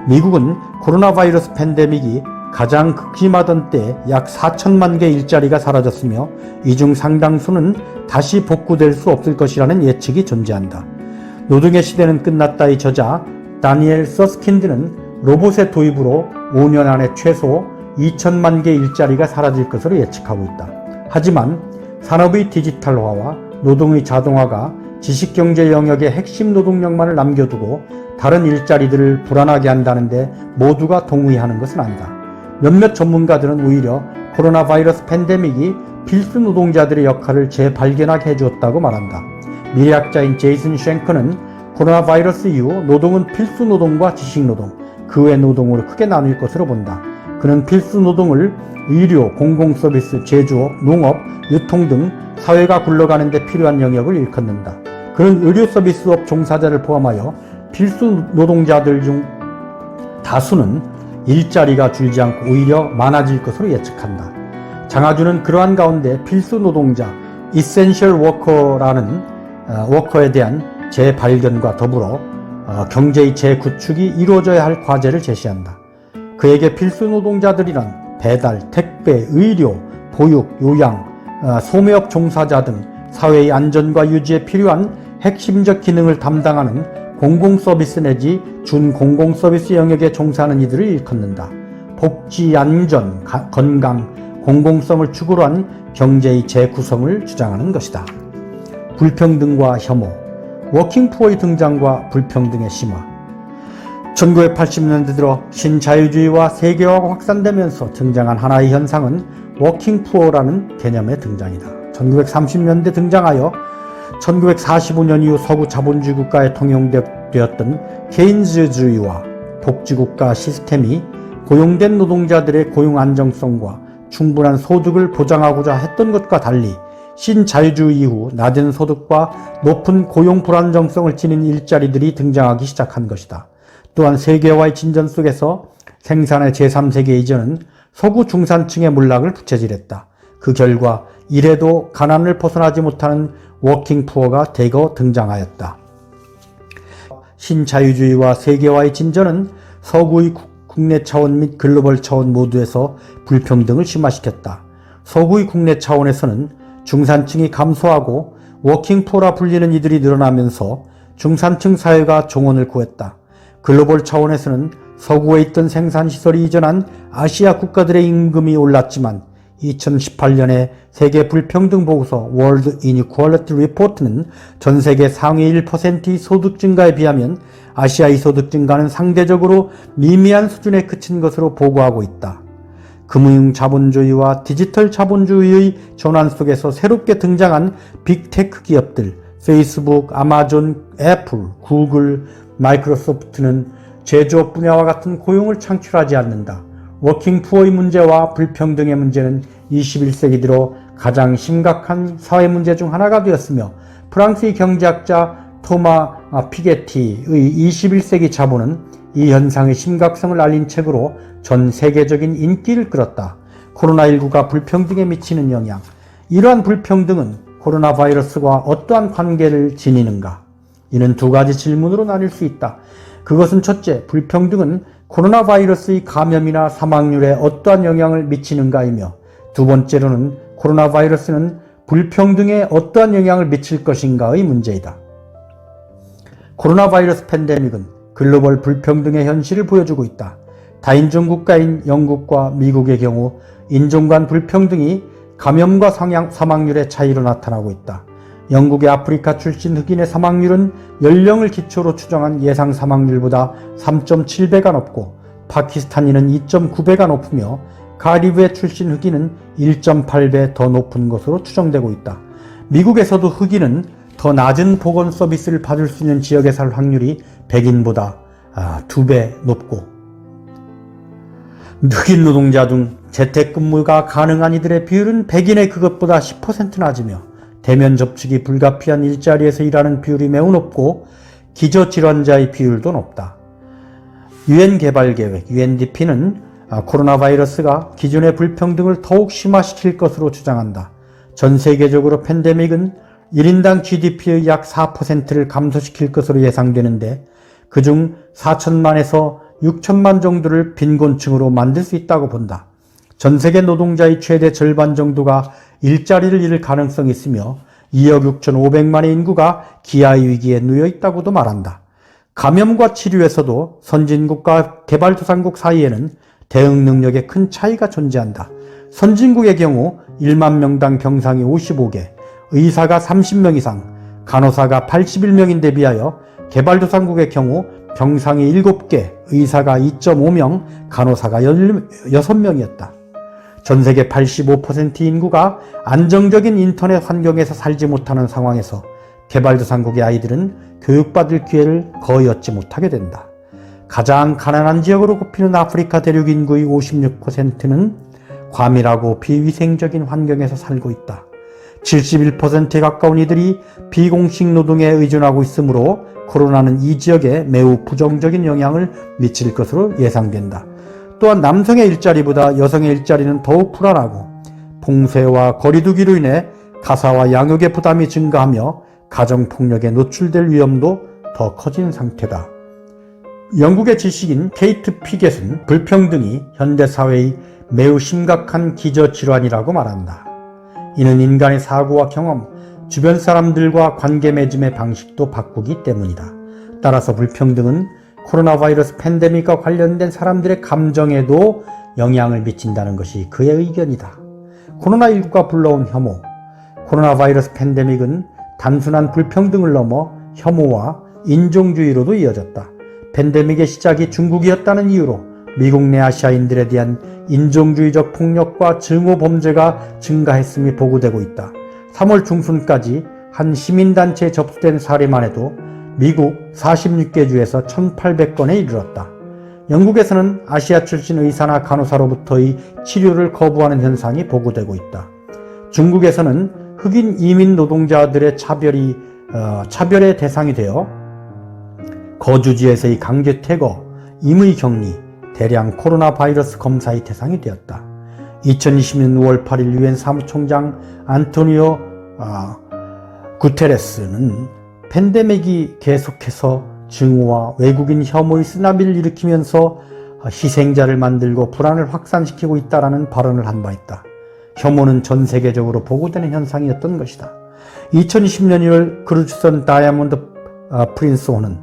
미국은 코로나 바이러스 팬데믹이 가장 극심하던 때 약 4천만 개 일자리가 사라졌으며 이 중 상당수는 다시 복구될 수 없을 것이라는 예측이 존재한다. 노동의 시대는 끝났다의 저자 다니엘 서스킨드는 로봇의 도입으로 5년 안에 최소 2천만 개 일자리가 사라질 것으로 예측하고 있다. 하지만 산업의 디지털화와 노동의 자동화가 지식경제 영역의 핵심 노동력만을 남겨두고 다른 일자리들을 불안하게 한다는데 모두가 동의하는 것은 아니다. 몇몇 전문가들은 오히려 코로나 바이러스 팬데믹이 필수 노동자들의 역할을 재발견하게 해주었다고 말한다. 미래학자인 제이슨 쉔커는 코로나 바이러스 이후 노동은 필수 노동과 지식 노동, 그 외 노동으로 크게 나뉠 것으로 본다. 그는 필수 노동을 의료, 공공서비스, 제조업, 농업, 유통 등 사회가 굴러가는 데 필요한 영역을 일컫는다. 그는 의료 서비스업 종사자를 포함하여 필수 노동자들 중 다수는 일자리가 줄지 않고 오히려 많아질 것으로 예측한다. 장하준은 그러한 가운데 필수 노동자, essential 워커에 대한 재발견과 더불어 경제의 재구축이 이루어져야 할 과제를 제시한다. 그에게 필수 노동자들이란 배달, 택배, 의료, 보육, 요양, 소매업 종사자 등 사회의 안전과 유지에 필요한 핵심적 기능을 담당하는 공공서비스 내지 준공공서비스 영역에 종사하는 이들을 일컫는다. 복지, 안전, 건강, 공공성을 축으로 한 경제의 재구성을 주장하는 것이다. 불평등과 혐오, 워킹푸어의 등장과 불평등의 심화. 1980년대 들어 신자유주의와 세계화가 확산되면서 등장한 하나의 현상은 워킹푸어라는 개념의 등장이다. 1930년대 등장하여 1945년 이후 서구 자본주의 국가에 통용되었던 케인즈주의와 복지국가 시스템이 고용된 노동자들의 고용 안정성과 충분한 소득을 보장하고자 했던 것과 달리 신자유주의 이후 낮은 소득과 높은 고용 불안정성을 지닌 일자리들이 등장하기 시작한 것이다. 또한 세계화의 진전 속에서 생산의 제3세계 이전은 서구 중산층의 몰락을 부채질했다. 그 결과 이래도 가난을 벗어나지 못하는 워킹푸어가 대거 등장하였다. 신자유주의와 세계화의 진전은 서구의 국내 차원 및 글로벌 차원 모두에서 불평등을 심화시켰다. 서구의 국내 차원에서는 중산층이 감소하고 워킹푸어라 불리는 이들이 늘어나면서 중산층 사회가 종언을 구했다. 글로벌 차원에서는 서구에 있던 생산시설이 이전한 아시아 국가들의 임금이 올랐지만 2018년에 세계 불평등 보고서 World Inequality Report는 전 세계 상위 1%의 소득 증가에 비하면 아시아의 소득 증가는 상대적으로 미미한 수준에 그친 것으로 보고하고 있다. 금융 자본주의와 디지털 자본주의의 전환 속에서 새롭게 등장한 빅테크 기업들, 페이스북, 아마존, 애플, 구글, 마이크로소프트는 제조업 분야와 같은 고용을 창출하지 않는다. 워킹푸어의 문제와 불평등의 문제는 21세기 들어 가장 심각한 사회 문제 중 하나가 되었으며 프랑스의 경제학자 토마 피게티의 21세기 자본은 이 현상의 심각성을 알린 책으로 전 세계적인 인기를 끌었다. 코로나19가 불평등에 미치는 영향. 이러한 불평등은 코로나 바이러스와 어떠한 관계를 지니는가? 이는 두 가지 질문으로 나뉠 수 있다. 그것은 첫째, 불평등은 코로나 바이러스의 감염이나 사망률에 어떠한 영향을 미치는가이며 두 번째로는 코로나 바이러스는 불평등에 어떠한 영향을 미칠 것인가의 문제이다. 코로나 바이러스 팬데믹은 글로벌 불평등의 현실을 보여주고 있다. 다인종 국가인 영국과 미국의 경우 인종 간 불평등이 감염과 사망률의 차이로 나타나고 있다. 영국의 아프리카 출신 흑인의 사망률은 연령을 기초로 추정한 예상 사망률보다 3.7배가 높고 파키스탄인은 2.9배가 높으며 카리브해 출신 흑인은 1.8배 더 높은 것으로 추정되고 있다. 미국에서도 흑인은 더 낮은 보건 서비스를 받을 수 있는 지역에 살 확률이 백인보다 2배 높고 흑인 노동자 중 재택근무가 가능한 이들의 비율은 백인의 그것보다 10% 낮으며 대면 접촉이 불가피한 일자리에서 일하는 비율이 매우 높고 기저질환자의 비율도 높다. 유엔 개발계획 UNDP는 코로나 바이러스가 기존의 불평등을 더욱 심화시킬 것으로 주장한다. 전 세계적으로 팬데믹은 1인당 GDP의 약 4%를 감소시킬 것으로 예상되는데 그중 4천만에서 6천만 정도를 빈곤층으로 만들 수 있다고 본다. 전 세계 노동자의 최대 절반 정도가 일자리를 잃을 가능성이 있으며 2억 6,500만의 인구가 기아의 위기에 놓여 있다고도 말한다. 감염과 치료에서도 선진국과 개발도상국 사이에는 대응 능력에 큰 차이가 존재한다. 선진국의 경우 1만 명당 병상이 55개, 의사가 30명 이상, 간호사가 81명인데 비하여 개발도상국의 경우 병상이 7개, 의사가 2.5명, 간호사가 16명이었다. 전 세계 85%의 인구가 안정적인 인터넷 환경에서 살지 못하는 상황에서 개발도상국의 아이들은 교육받을 기회를 거의 얻지 못하게 된다. 가장 가난한 지역으로 꼽히는 아프리카 대륙 인구의 56%는 과밀하고 비위생적인 환경에서 살고 있다. 71%에 가까운 이들이 비공식 노동에 의존하고 있으므로 코로나는 이 지역에 매우 부정적인 영향을 미칠 것으로 예상된다. 또한 남성의 일자리보다 여성의 일자리는 더욱 불안하고 봉쇄와 거리두기로 인해 가사와 양육의 부담이 증가하며 가정폭력에 노출될 위험도 더 커진 상태다. 영국의 지식인 케이트 피겟은 불평등이 현대사회의 매우 심각한 기저질환이라고 말한다. 이는 인간의 사고와 경험, 주변 사람들과 관계 맺음의 방식도 바꾸기 때문이다. 따라서 불평등은 코로나 바이러스 팬데믹과 관련된 사람들의 감정에도 영향을 미친다는 것이 그의 의견이다. 코로나19가 불러온 혐오. 코로나 바이러스 팬데믹은 단순한 불평등을 넘어 혐오와 인종주의로도 이어졌다. 팬데믹의 시작이 중국이었다는 이유로 미국 내 아시아인들에 대한 인종주의적 폭력과 증오 범죄가 증가했음이 보고되고 있다. 3월 중순까지 한 시민단체에 접수된 사례만 해도 미국 46개 주에서 1,800건에 이르렀다. 영국에서는 아시아 출신 의사나 간호사로부터의 치료를 거부하는 현상이 보고되고 있다. 중국에서는 흑인 이민 노동자들의 차별의 대상이 되어 거주지에서의 강제 퇴거, 임의 격리, 대량 코로나 바이러스 검사의 대상이 되었다. 2020년 5월 8일 유엔 사무총장 안토니오 구테레스는 팬데믹이 계속해서 증오와 외국인 혐오의 쓰나미를 일으키면서 희생자를 만들고 불안을 확산시키고 있다라는 발언을 한 바 있다. 혐오는 전 세계적으로 보고되는 현상이었던 것이다. 2020년 2월 크루즈선 다이아몬드 프린스호는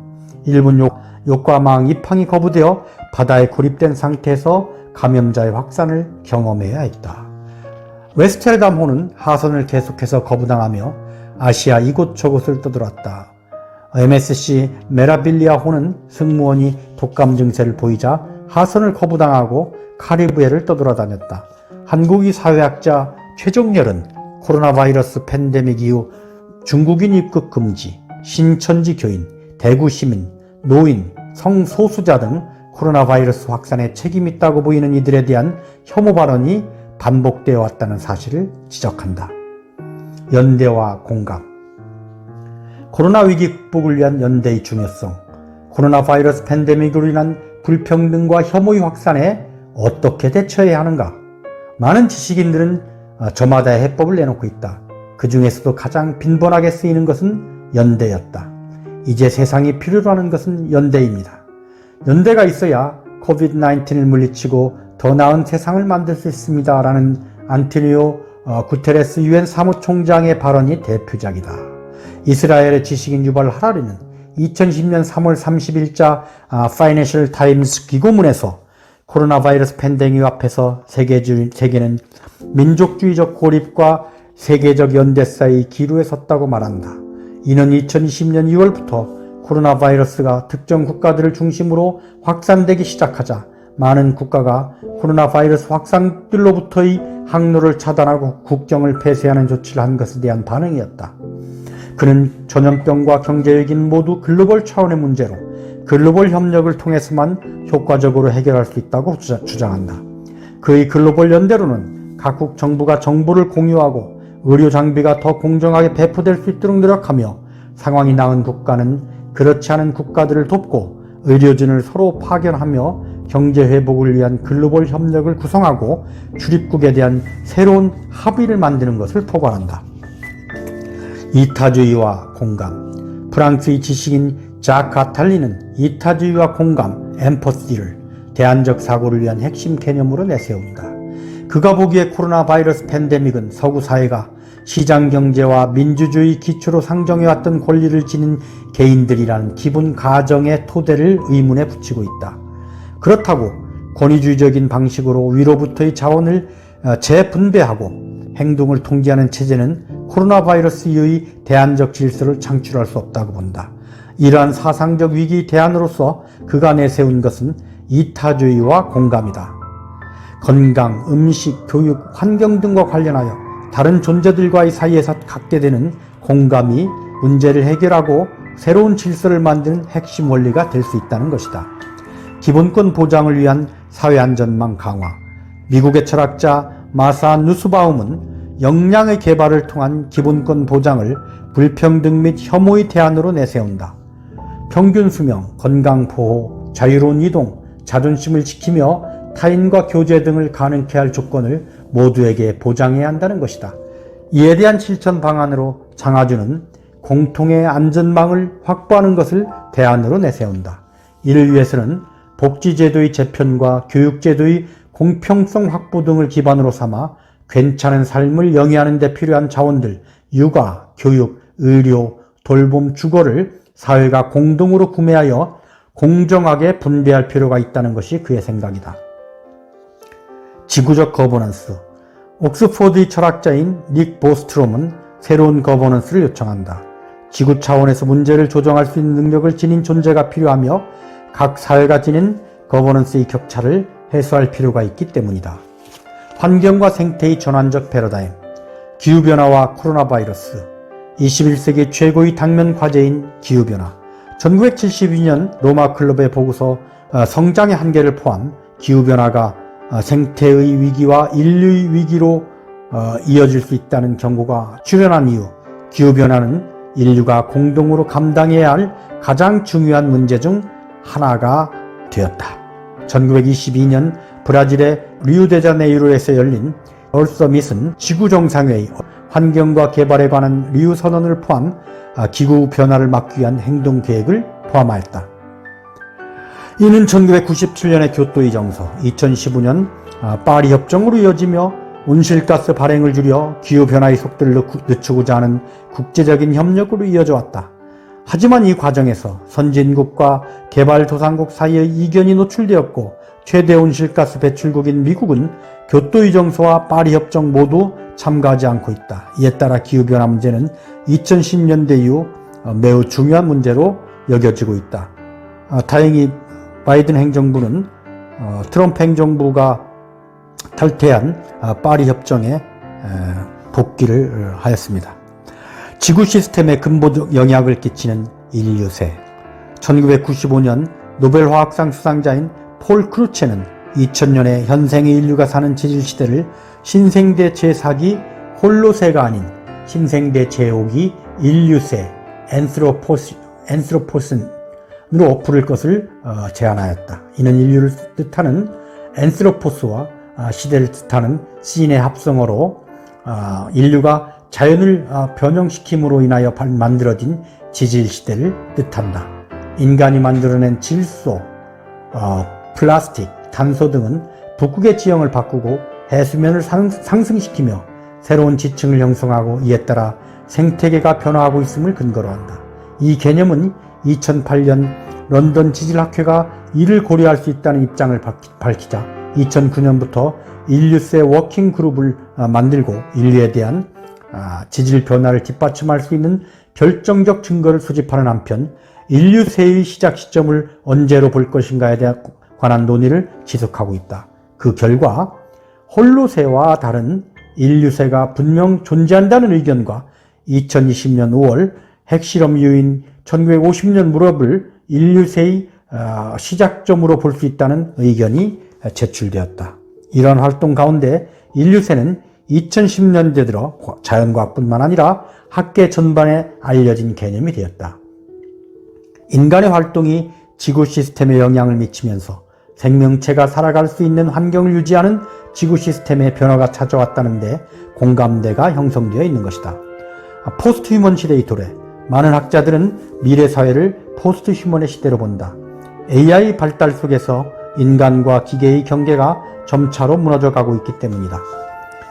일본 요코하마 입항이 거부되어 바다에 고립된 상태에서 감염자의 확산을 경험해야 했다. 웨스테르담호는 하선을 계속해서 거부당하며 아시아 이곳저곳을 떠돌았다. MSC 메라빌리아호는 승무원이 독감 증세를 보이자 하선을 거부당하고 카리브해를 떠돌아다녔다. 한국의 사회학자 최종렬은 코로나 바이러스 팬데믹 이후 중국인 입국 금지, 신천지 교인, 대구 시민, 노인, 성소수자 등 코로나 바이러스 확산에 책임이 있다고 보이는 이들에 대한 혐오 발언이 반복되어 왔다는 사실을 지적한다. 연대와 공감. 코로나 위기 극복을 위한 연대의 중요성. 코로나 바이러스 팬데믹으로 인한 불평등과 혐오의 확산에 어떻게 대처해야 하는가? 많은 지식인들은 저마다의 해법을 내놓고 있다. 그 중에서도 가장 빈번하게 쓰이는 것은 연대였다. 이제 세상이 필요로 하는 것은 연대입니다. 연대가 있어야 코비드-19을 물리치고 더 나은 세상을 만들 수 있습니다. 라는 안토니오 구테레스 유엔 사무총장의 발언이 대표작이다. 이스라엘의 지식인 유발 하라리는 2010년 3월 30일자 파이낸셜 타임스 기고문에서 코로나 바이러스 팬데믹 앞에서 세계는 민족주의적 고립과 세계적 연대 사이의 기로에 섰다고 말한다. 이는 2020년 2월부터 코로나 바이러스가 특정 국가들을 중심으로 확산되기 시작하자 많은 국가가 코로나 바이러스 확산들로부터의 항로를 차단하고 국경을 폐쇄하는 조치를 한 것에 대한 반응이었다. 그는 전염병과 경제위기는 모두 글로벌 차원의 문제로 글로벌 협력을 통해서만 효과적으로 해결할 수 있다고 주장한다. 그의 글로벌 연대로는 각국 정부가 정보를 공유하고 의료 장비가 더 공정하게 배포될 수 있도록 노력하며 상황이 나은 국가는 그렇지 않은 국가들을 돕고 의료진을 서로 파견하며 경제 회복을 위한 글로벌 협력을 구성하고 출입국에 대한 새로운 합의를 만드는 것을 포괄한다. 이타주의와 공감. 프랑스의 지식인 자크 아탈리는 이타주의와 공감, 엠퍼시를 대안적 사고를 위한 핵심 개념으로 내세운다. 그가 보기에 코로나 바이러스 팬데믹은 서구 사회가 시장 경제와 민주주의 기초로 상정해왔던 권리를 지닌 개인들이라는 기본 가정의 토대를 의문에 붙이고 있다. 그렇다고 권위주의적인 방식으로 위로부터의 자원을 재분배하고 행동을 통제하는 체제는 코로나 바이러스 이후의 대안적 질서를 창출할 수 없다고 본다. 이러한 사상적 위기 대안으로서 그가 내세운 것은 이타주의와 공감이다. 건강, 음식, 교육, 환경 등과 관련하여 다른 존재들과의 사이에서 갖게 되는 공감이 문제를 해결하고 새로운 질서를 만드는 핵심 원리가 될 수 있다는 것이다. 기본권 보장을 위한 사회안전망 강화. 미국의 철학자 마사 누스바움은 역량의 개발을 통한 기본권 보장을 불평등 및 혐오의 대안으로 내세운다. 평균 수명, 건강 보호, 자유로운 이동, 자존심을 지키며 타인과 교제 등을 가능케 할 조건을 모두에게 보장해야 한다는 것이다. 이에 대한 실천 방안으로 장하준은 공통의 안전망을 확보하는 것을 대안으로 내세운다. 이를 위해서는 복지제도의 재편과 교육제도의 공평성 확보 등을 기반으로 삼아 괜찮은 삶을 영위하는 데 필요한 자원들, 육아, 교육, 의료, 돌봄, 주거를 사회가 공동으로 구매하여 공정하게 분배할 필요가 있다는 것이 그의 생각이다. 지구적 거버넌스. 옥스포드의 철학자인 닉 보스트롬은 새로운 거버넌스를 요청한다. 지구 차원에서 문제를 조정할 수 있는 능력을 지닌 존재가 필요하며 각 사회가 지닌 거버넌스의 격차를 해소할 필요가 있기 때문이다. 환경과 생태의 전환적 패러다임, 기후변화와 코로나 바이러스, 21세기 최고의 당면 과제인 기후변화. 1972년 로마 클럽의 보고서 성장의 한계를 포함 기후변화가 생태의 위기와 인류의 위기로 이어질 수 있다는 경고가 출현한 이후 기후변화는 인류가 공동으로 감당해야 할 가장 중요한 문제 중 하나가 되었다. 1922년 브라질의 리우데자네이루에서 열린 얼서밋은 지구정상회의 환경과 개발에 관한 리우 선언을 포함 기후 변화를 막기 위한 행동 계획을 포함하였다. 이는 1997년의 교토의 정서, 2015년 파리 협정으로 이어지며 온실가스 발행을 줄여 기후변화의 속도를 늦추고자 하는 국제적인 협력으로 이어져 왔다. 하지만 이 과정에서 선진국과 개발도상국 사이의 이견이 노출되었고 최대 온실가스 배출국인 미국은 교토의 정서와 파리 협정 모두 참가하지 않고 있다. 이에 따라 기후변화 문제는 2010년대 이후 매우 중요한 문제로 여겨지고 있다. 다행히 바이든 행정부는 트럼프 행정부가 탈퇴한 파리 협정에 복귀를 하였습니다. 지구 시스템에 근본적 영향을 끼치는 인류세. 1995년 노벨 화학상 수상자인 폴 크루체는 2000년에 현생의 인류가 사는 지질시대를 신생대 제4기 홀로세가 아닌 신생대 제5기 인류세 엔스로포슨으로 부를 것을 제안하였다. 이는 인류를 뜻하는 엔스로포스와 시대를 뜻하는 신의 합성어로 인류가 자연을 변형시킴으로 인하여 만들어진 지질시대를 뜻한다. 인간이 만들어낸 질소, 플라스틱, 탄소 등은 북극의 지형을 바꾸고 해수면을 상승시키며 새로운 지층을 형성하고 이에 따라 생태계가 변화하고 있음을 근거로 한다. 이 개념은 2008년 런던 지질학회가 이를 고려할 수 있다는 입장을 밝히자 2009년부터 인류세 워킹 그룹을 만들고 인류에 대한 지질 변화를 뒷받침할 수 있는 결정적 증거를 수집하는 한편 인류세의 시작 시점을 언제로 볼 것인가에 관한 논의를 지속하고 있다. 그 결과 홀로세와 다른 인류세가 분명 존재한다는 의견과 2020년 5월 핵실험 이후인 1950년 무렵을 인류세의 시작점으로 볼 수 있다는 의견이 제출되었다. 이런 활동 가운데 인류세는 2010년대 들어 자연과학뿐만 아니라 학계 전반에 알려진 개념이 되었다. 인간의 활동이 지구 시스템에 영향을 미치면서 생명체가 살아갈 수 있는 환경을 유지하는 지구 시스템의 변화가 찾아왔다는데 공감대가 형성되어 있는 것이다. 포스트 휴먼 시대의 도래. 많은 학자들은 미래 사회를 포스트 휴먼의 시대로 본다. AI 발달 속에서 인간과 기계의 경계가 점차로 무너져 가고 있기 때문이다.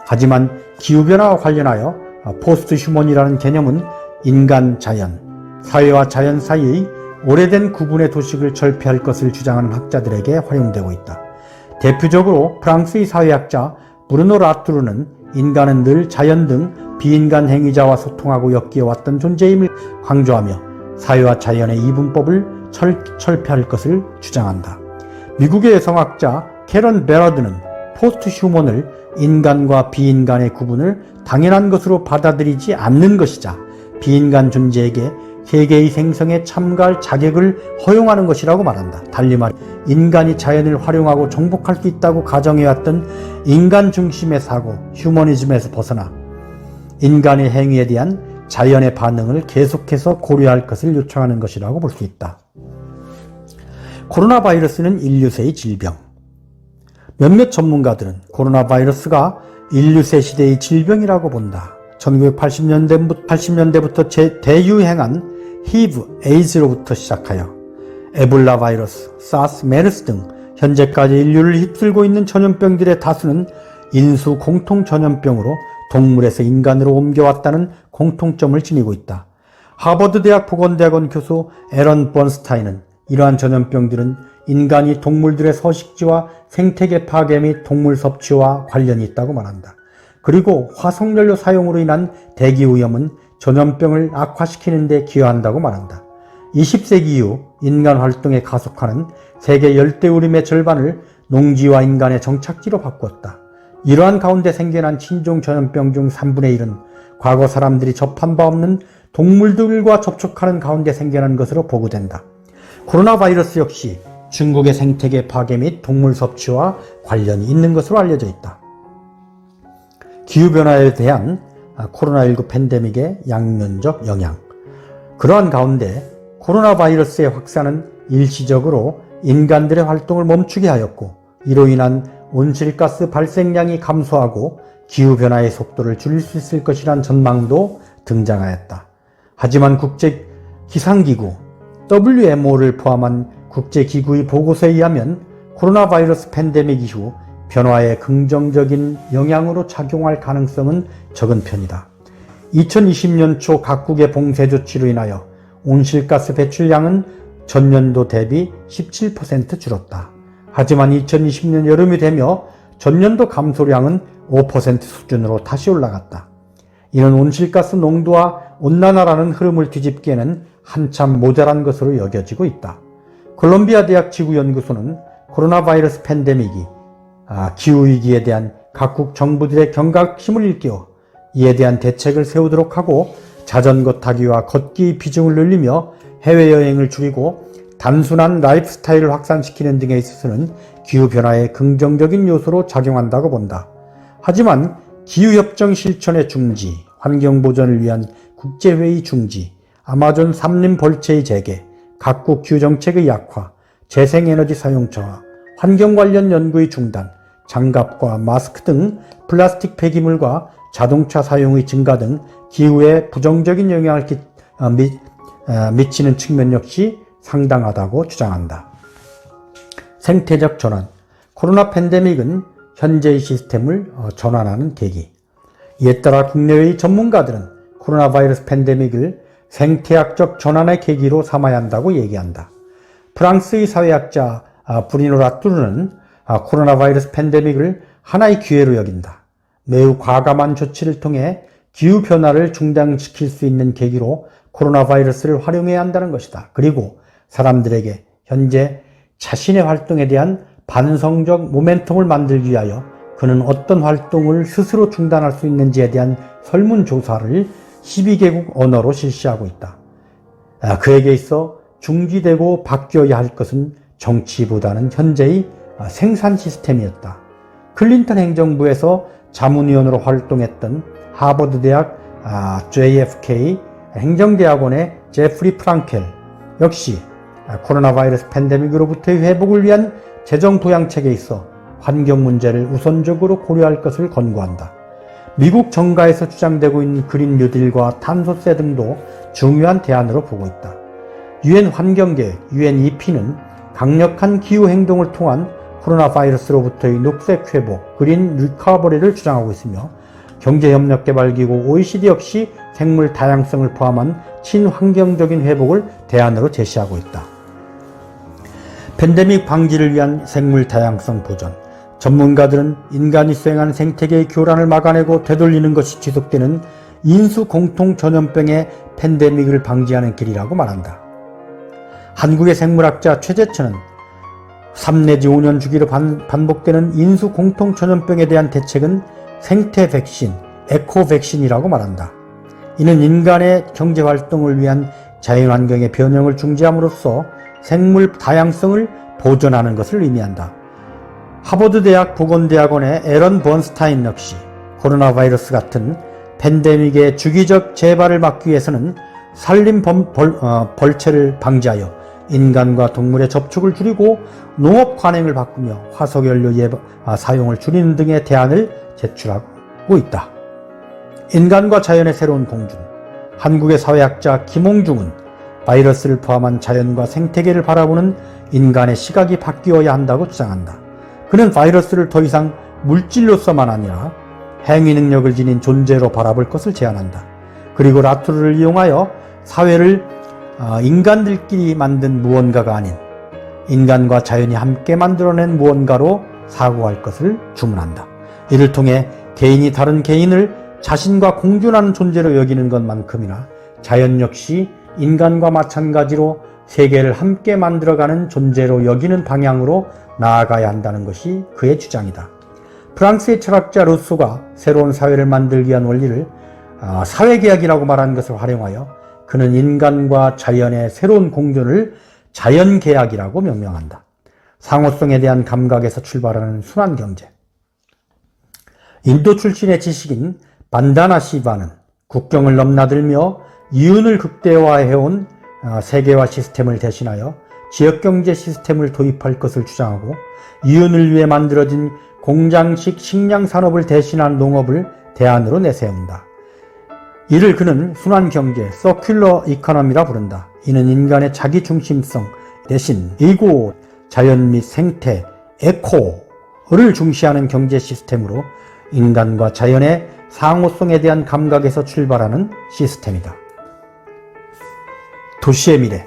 하지만 기후변화와 관련하여 포스트 휴먼이라는 개념은 인간, 자연, 사회와 자연 사이의 오래된 구분의 도식을 철폐할 것을 주장하는 학자들에게 활용되고 있다. 대표적으로 프랑스의 사회학자 브루노 라투르는 인간은 늘 자연 등 비인간 행위자와 소통하고 엮여왔던 존재임을 강조하며 사회와 자연의 이분법을 철폐할 것을 주장한다. 미국의 여성학자 캐런 베러드는 포스트 휴먼을 인간과 비인간의 구분을 당연한 것으로 받아들이지 않는 것이자 비인간 존재에게 세계의 생성에 참가할 자격을 허용하는 것이라고 말한다. 달리 말해 인간이 자연을 활용하고 정복할 수 있다고 가정해왔던 인간 중심의 사고, 휴머니즘에서 벗어나 인간의 행위에 대한 자연의 반응을 계속해서 고려할 것을 요청하는 것이라고 볼 수 있다. 코로나 바이러스는 인류세의 질병. 몇몇 전문가들은 코로나 바이러스가 인류세 시대의 질병이라고 본다. 1980년대부터 대유행한 HIV, 에이즈로부터 시작하여 에볼라 바이러스, 사스, 메르스 등 현재까지 인류를 휩쓸고 있는 전염병들의 다수는 인수 공통 전염병으로 동물에서 인간으로 옮겨왔다는 공통점을 지니고 있다. 하버드 대학 보건대학원 교수 에런 번스타인은 이러한 전염병들은 인간이 동물들의 서식지와 생태계 파괴 및 동물 섭취와 관련이 있다고 말한다. 그리고 화석연료 사용으로 인한 대기오염은 전염병을 악화시키는 데 기여한다고 말한다. 20세기 이후 인간 활동에 가속하는 세계 열대우림의 절반을 농지와 인간의 정착지로 바꾸었다. 이러한 가운데 생겨난 친종 전염병 중 3분의 1은 과거 사람들이 접한 바 없는 동물들과 접촉하는 가운데 생겨난 것으로 보고된다. 코로나 바이러스 역시 중국의 생태계 파괴 및 동물 섭취와 관련이 있는 것으로 알려져 있다. 기후변화에 대한 코로나19 팬데믹의 양면적 영향. 그러한 가운데 코로나 바이러스의 확산은 일시적으로 인간들의 활동을 멈추게 하였고, 이로 인한 온실가스 발생량이 감소하고 기후변화의 속도를 줄일 수 있을 것이란 전망도 등장하였다. 하지만 국제기상기구 WMO를 포함한 국제기구의 보고서에 의하면 코로나 바이러스 팬데믹 이후 변화에 긍정적인 영향으로 작용할 가능성은 적은 편이다. 2020년 초 각국의 봉쇄 조치로 인하여 온실가스 배출량은 전년도 대비 17% 줄었다. 하지만 2020년 여름이 되며 전년도 감소량은 5% 수준으로 다시 올라갔다. 이는 온실가스 농도와 온난화라는 흐름을 뒤집기에는 한참 모자란 것으로 여겨지고 있다. 콜롬비아 대학 지구연구소는 코로나 바이러스 팬데믹이 기후위기에 대한 각국 정부들의 경각심을 일깨워 이에 대한 대책을 세우도록 하고, 자전거 타기와 걷기의 비중을 늘리며 해외여행을 줄이고 단순한 라이프 스타일을 확산시키는 등에 있어서는 기후변화의 긍정적인 요소로 작용한다고 본다. 하지만 기후협정 실천의 중지, 환경보전을 위한 국제회의 중지, 아마존 삼림 벌채의 재개, 각국 기후정책의 약화, 재생에너지 사용 저하, 환경 관련 연구의 중단, 장갑과 마스크 등 플라스틱 폐기물과 자동차 사용의 증가 등 기후에 부정적인 영향을 미치는 측면 역시 상당하다고 주장한다. 생태적 전환. 코로나 팬데믹은 현재의 시스템을 전환하는 계기. 이에 따라 국내외의 전문가들은 코로나 바이러스 팬데믹을 생태학적 전환의 계기로 삼아야 한다고 얘기한다. 프랑스의 사회학자 브리노 라뚜르는 코로나 바이러스 팬데믹을 하나의 기회로 여긴다. 매우 과감한 조치를 통해 기후변화를 중단시킬 수 있는 계기로 코로나 바이러스를 활용해야 한다는 것이다. 그리고 사람들에게 현재 자신의 활동에 대한 반성적 모멘텀을 만들기 위하여 그는 어떤 활동을 스스로 중단할 수 있는지에 대한 설문조사를 12개국 언어로 실시하고 있다. 그에게 있어 중지되고 바뀌어야 할 것은 정치보다는 현재의 생산 시스템이었다. 클린턴 행정부에서 자문위원으로 활동했던 하버드 대학 JFK 행정대학원의 제프리 프랑켈 역시 코로나 바이러스 팬데믹으로부터의 회복을 위한 재정 부양책에 있어 환경 문제를 우선적으로 고려할 것을 권고한다. 미국 정가에서 주장되고 있는 그린 뉴딜과 탄소세 등도 중요한 대안으로 보고 있다. 유엔 환경계획 UNEP는 강력한 기후 행동을 통한 코로나 바이러스로부터의 녹색 회복, 그린 리커버리를 주장하고 있으며, 경제협력개발기구 OECD 역시 생물 다양성을 포함한 친환경적인 회복을 대안으로 제시하고 있다. 팬데믹 방지를 위한 생물 다양성 보전. 전문가들은 인간이 수행한 생태계의 교란을 막아내고 되돌리는 것이 지속되는 인수 공통 전염병의 팬데믹을 방지하는 길이라고 말한다. 한국의 생물학자 최재천은 3 내지 5년 주기로 반복되는 인수 공통 전염병에 대한 대책은 생태 백신, 에코 백신이라고 말한다. 이는 인간의 경제 활동을 위한 자연환경의 변형을 중지함으로써 생물 다양성을 보존하는 것을 의미한다. 하버드 대학 보건대학원의 에런 번스타인 역시 코로나 바이러스 같은 팬데믹의 주기적 재발을 막기 위해서는 산림 벌채를 방지하여 인간과 동물의 접촉을 줄이고 농업 관행을 바꾸며 화석연료 사용을 줄이는 등의 대안을 제출하고 있다. 인간과 자연의 새로운 공존. 한국의 사회학자 김홍중은 바이러스를 포함한 자연과 생태계를 바라보는 인간의 시각이 바뀌어야 한다고 주장한다. 그는 바이러스를 더 이상 물질로서만 아니라 행위 능력을 지닌 존재로 바라볼 것을 제안한다. 그리고 라투르를 이용하여 사회를 인간들끼리 만든 무언가가 아닌 인간과 자연이 함께 만들어낸 무언가로 사고할 것을 주문한다. 이를 통해 개인이 다른 개인을 자신과 공존하는 존재로 여기는 것만큼이나 자연 역시 인간과 마찬가지로 세계를 함께 만들어가는 존재로 여기는 방향으로 나아가야 한다는 것이 그의 주장이다. 프랑스의 철학자 루소가 새로운 사회를 만들기 위한 원리를 사회계약이라고 말하는 것을 활용하여 그는 인간과 자연의 새로운 공존을 자연계약이라고 명명한다. 상호성에 대한 감각에서 출발하는 순환경제. 인도 출신의 지식인 반다나 시바는 국경을 넘나들며 이윤을 극대화해온 세계화 시스템을 대신하여 지역경제 시스템을 도입할 것을 주장하고 이윤을 위해 만들어진 공장식 식량산업을 대신한 농업을 대안으로 내세운다. 이를 그는 순환경제, 서큘러 이코노미라 부른다. 이는 인간의 자기중심성 대신 이고 자연 및 생태, 에코를 중시하는 경제 시스템으로 인간과 자연의 상호성에 대한 감각에서 출발하는 시스템이다. 도시의 미래.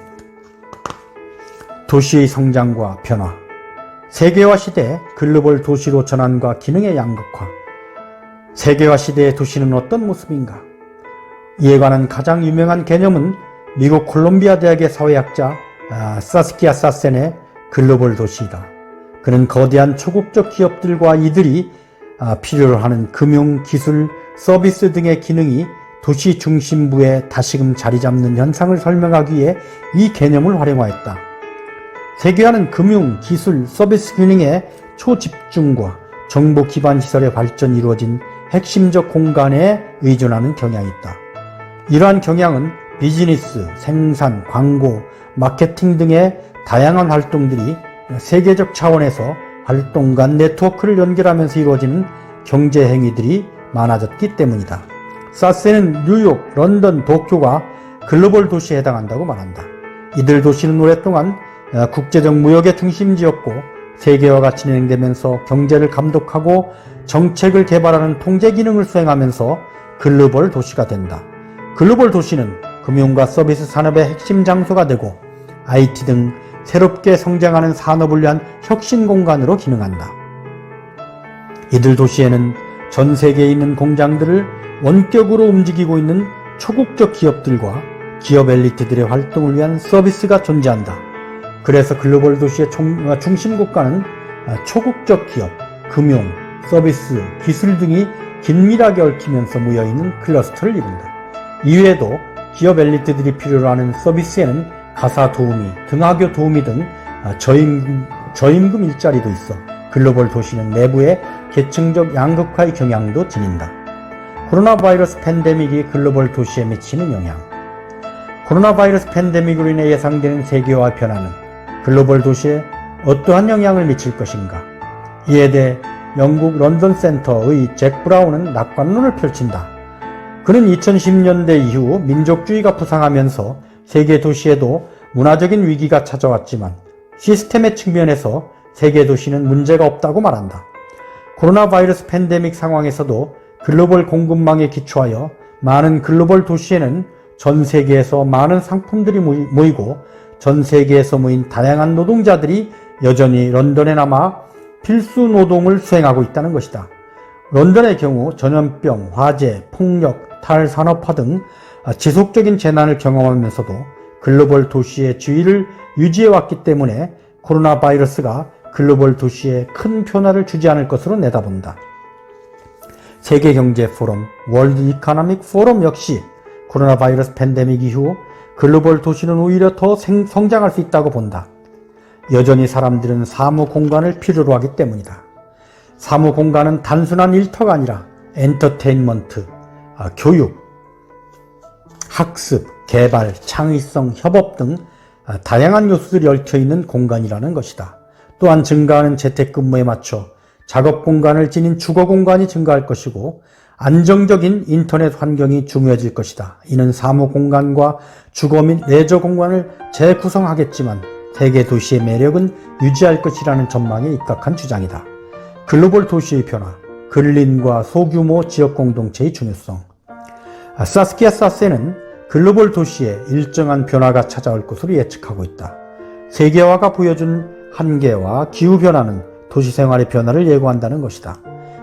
도시의 성장과 변화. 세계화 시대 글로벌 도시로 전환과 기능의 양극화. 세계화 시대의 도시는 어떤 모습인가? 이에 관한 가장 유명한 개념은 미국 콜롬비아 대학의 사회학자 사스키아 사센의 글로벌 도시이다. 그는 거대한 초국적 기업들과 이들이 필요로 하는 금융, 기술, 서비스 등의 기능이 도시 중심부에 다시금 자리 잡는 현상을 설명하기 위해 이 개념을 활용하였다. 세계화는 금융, 기술, 서비스 기능의 초집중과 정보 기반 시설의 발전이 이루어진 핵심적 공간에 의존하는 경향이 있다. 이러한 경향은 비즈니스, 생산, 광고, 마케팅 등의 다양한 활동들이 세계적 차원에서 활동 간 네트워크를 연결하면서 이루어지는 경제 행위들이 많아졌기 때문이다. 사세는 뉴욕, 런던, 도쿄가 글로벌 도시에 해당한다고 말한다. 이들 도시는 오랫동안 국제적 무역의 중심지였고 세계화가 진행되면서 경제를 감독하고 정책을 개발하는 통제 기능을 수행하면서 글로벌 도시가 된다. 글로벌 도시는 금융과 서비스 산업의 핵심 장소가 되고 IT 등 새롭게 성장하는 산업을 위한 혁신 공간으로 기능한다. 이들 도시에는 전 세계에 있는 공장들을 원격으로 움직이고 있는 초국적 기업들과 기업 엘리트들의 활동을 위한 서비스가 존재한다. 그래서 글로벌 도시의 중심 국가는 초국적 기업, 금융, 서비스, 기술 등이 긴밀하게 얽히면서 모여있는 클러스터를 이룬다. 이외에도 기업 엘리트들이 필요로 하는 서비스에는 가사 도우미, 등하교 도우미 등 저임금 일자리도 있어 글로벌 도시는 내부의 계층적 양극화의 경향도 지닌다. 코로나 바이러스 팬데믹이 글로벌 도시에 미치는 영향. 코로나 바이러스 팬데믹으로 인해 예상되는 세계화 변화는 글로벌 도시에 어떠한 영향을 미칠 것인가? 이에 대해 영국 런던 센터의 잭 브라운은 낙관론을 펼친다. 그는 2010년대 이후 민족주의가 부상하면서 세계 도시에도 문화적인 위기가 찾아왔지만 시스템의 측면에서 세계 도시는 문제가 없다고 말한다. 코로나 바이러스 팬데믹 상황에서도 글로벌 공급망에 기초하여 많은 글로벌 도시에는 전 세계에서 많은 상품들이 모이고 전 세계에서 모인 다양한 노동자들이 여전히 런던에 남아 필수 노동을 수행하고 있다는 것이다. 런던의 경우 전염병, 화재, 폭력, 탈산업화 등 지속적인 재난을 경험하면서도 글로벌 도시의 지위를 유지해왔기 때문에 코로나 바이러스가 글로벌 도시에 큰 변화를 주지 않을 것으로 내다본다. 세계경제포럼, 월드 이코노믹 포럼 역시 코로나 바이러스 팬데믹 이후 글로벌 도시는 오히려 더 성장할 수 있다고 본다. 여전히 사람들은 사무 공간을 필요로 하기 때문이다. 사무 공간은 단순한 일터가 아니라 엔터테인먼트, 교육, 학습, 개발, 창의성, 협업 등 다양한 요소들이 얽혀있는 공간이라는 것이다. 또한 증가하는 재택근무에 맞춰 작업 공간을 지닌 주거 공간이 증가할 것이고 안정적인 인터넷 환경이 중요해질 것이다. 이는 사무 공간과 주거 및 레저 공간을 재구성하겠지만 세계 도시의 매력은 유지할 것이라는 전망에 입각한 주장이다. 글로벌 도시의 변화, 근린과 소규모 지역 공동체의 중요성. 사스키아 사세는 글로벌 도시에 일정한 변화가 찾아올 것으로 예측하고 있다. 세계화가 보여준 한계와 기후변화는 도시생활의 변화를 예고한다는 것이다.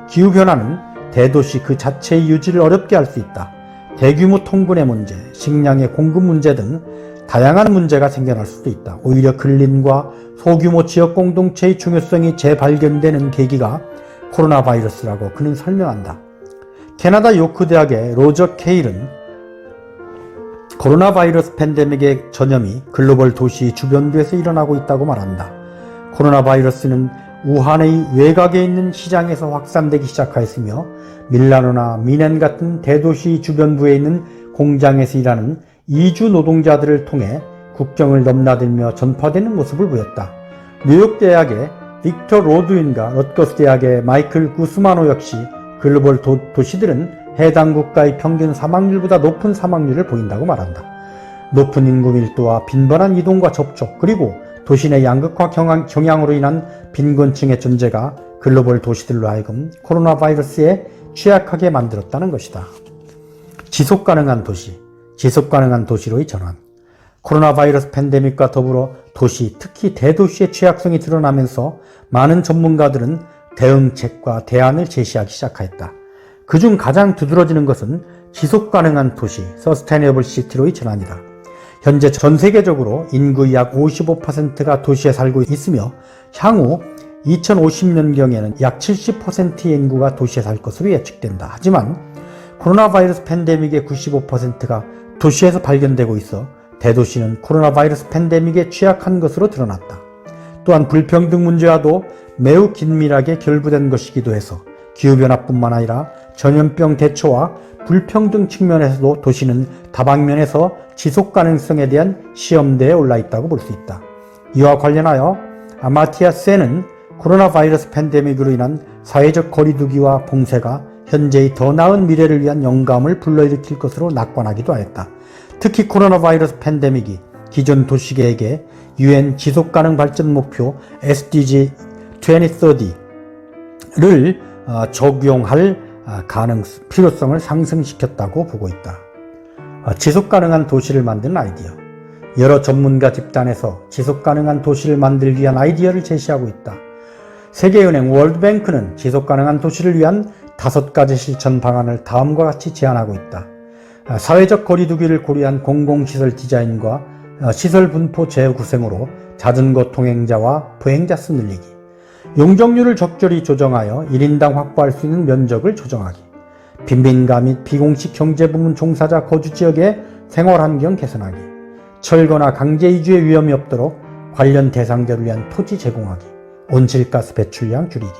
기후변화는 대도시 그 자체의 유지를 어렵게 할 수 있다. 대규모 통근의 문제, 식량의 공급 문제 등 다양한 문제가 생겨날 수도 있다. 오히려 근린과 소규모 지역 공동체의 중요성이 재발견되는 계기가 코로나 바이러스라고 그는 설명한다. 캐나다 요크 대학의 로저 케일은 코로나 바이러스 팬데믹의 전염이 글로벌 도시 주변부에서 일어나고 있다고 말한다. 코로나 바이러스는 우한의 외곽에 있는 시장에서 확산되기 시작하였으며 밀라노나 미넨 같은 대도시 주변부에 있는 공장에서 일하는 이주 노동자들을 통해 국경을 넘나들며 전파되는 모습을 보였다. 뉴욕 대학의 빅터 로드윈과 럿거스 대학의 마이클 구스마노 역시 글로벌 도시들은 해당 국가의 평균 사망률보다 높은 사망률을 보인다고 말한다. 높은 인구 밀도와 빈번한 이동과 접촉, 그리고 도시 내 양극화 경향으로 인한 빈곤층의 존재가 글로벌 도시들로 하여금 코로나 바이러스에 취약하게 만들었다는 것이다. 지속가능한 도시, 지속가능한 도시로의 전환. 코로나 바이러스 팬데믹과 더불어 도시, 특히 대도시의 취약성이 드러나면서 많은 전문가들은 대응책과 대안을 제시하기 시작하였다. 그중 가장 두드러지는 것은 지속가능한 도시, 서스테이너블 시티로의 전환이다. 현재 전 세계적으로 인구의 약 55%가 도시에 살고 있으며 향후 2050년경에는 약 70%의 인구가 도시에 살 것으로 예측된다. 하지만 코로나 바이러스 팬데믹의 95%가 도시에서 발견되고 있어 대도시는 코로나 바이러스 팬데믹에 취약한 것으로 드러났다. 또한 불평등 문제와도 매우 긴밀하게 결부된 것이기도 해서 기후변화뿐만 아니라 전염병 대처와 불평등 측면에서도 도시는 다방면에서 지속 가능성에 대한 시험대에 올라 있다고 볼 수 있다. 이와 관련하여 아마티아 센은 코로나 바이러스 팬데믹으로 인한 사회적 거리두기와 봉쇄가 현재의 더 나은 미래를 위한 영감을 불러일으킬 것으로 낙관하기도 하였다. 특히 코로나 바이러스 팬데믹이 기존 도시계획에 UN 지속가능 발전 목표 SDG 2030를 적용할 필요성을 상승시켰다고 보고 있다. 지속가능한 도시를 만드는 아이디어. 여러 전문가 집단에서 지속가능한 도시를 만들기 위한 아이디어를 제시하고 있다. 세계은행 월드뱅크는 지속가능한 도시를 위한 5가지 실천 방안을 다음과 같이 제안하고 있다. 사회적 거리두기를 고려한 공공시설 디자인과 시설 분포 재구성으로 자전거 통행자와 보행자 수 늘리기, 용적률을 적절히 조정하여 1인당 확보할 수 있는 면적을 조정하기, 빈민가 및 비공식 경제부문 종사자 거주지역의 생활환경 개선하기, 철거나 강제 이주의 위험이 없도록 관련 대상자를 위한 토지 제공하기, 온실가스 배출량 줄이기.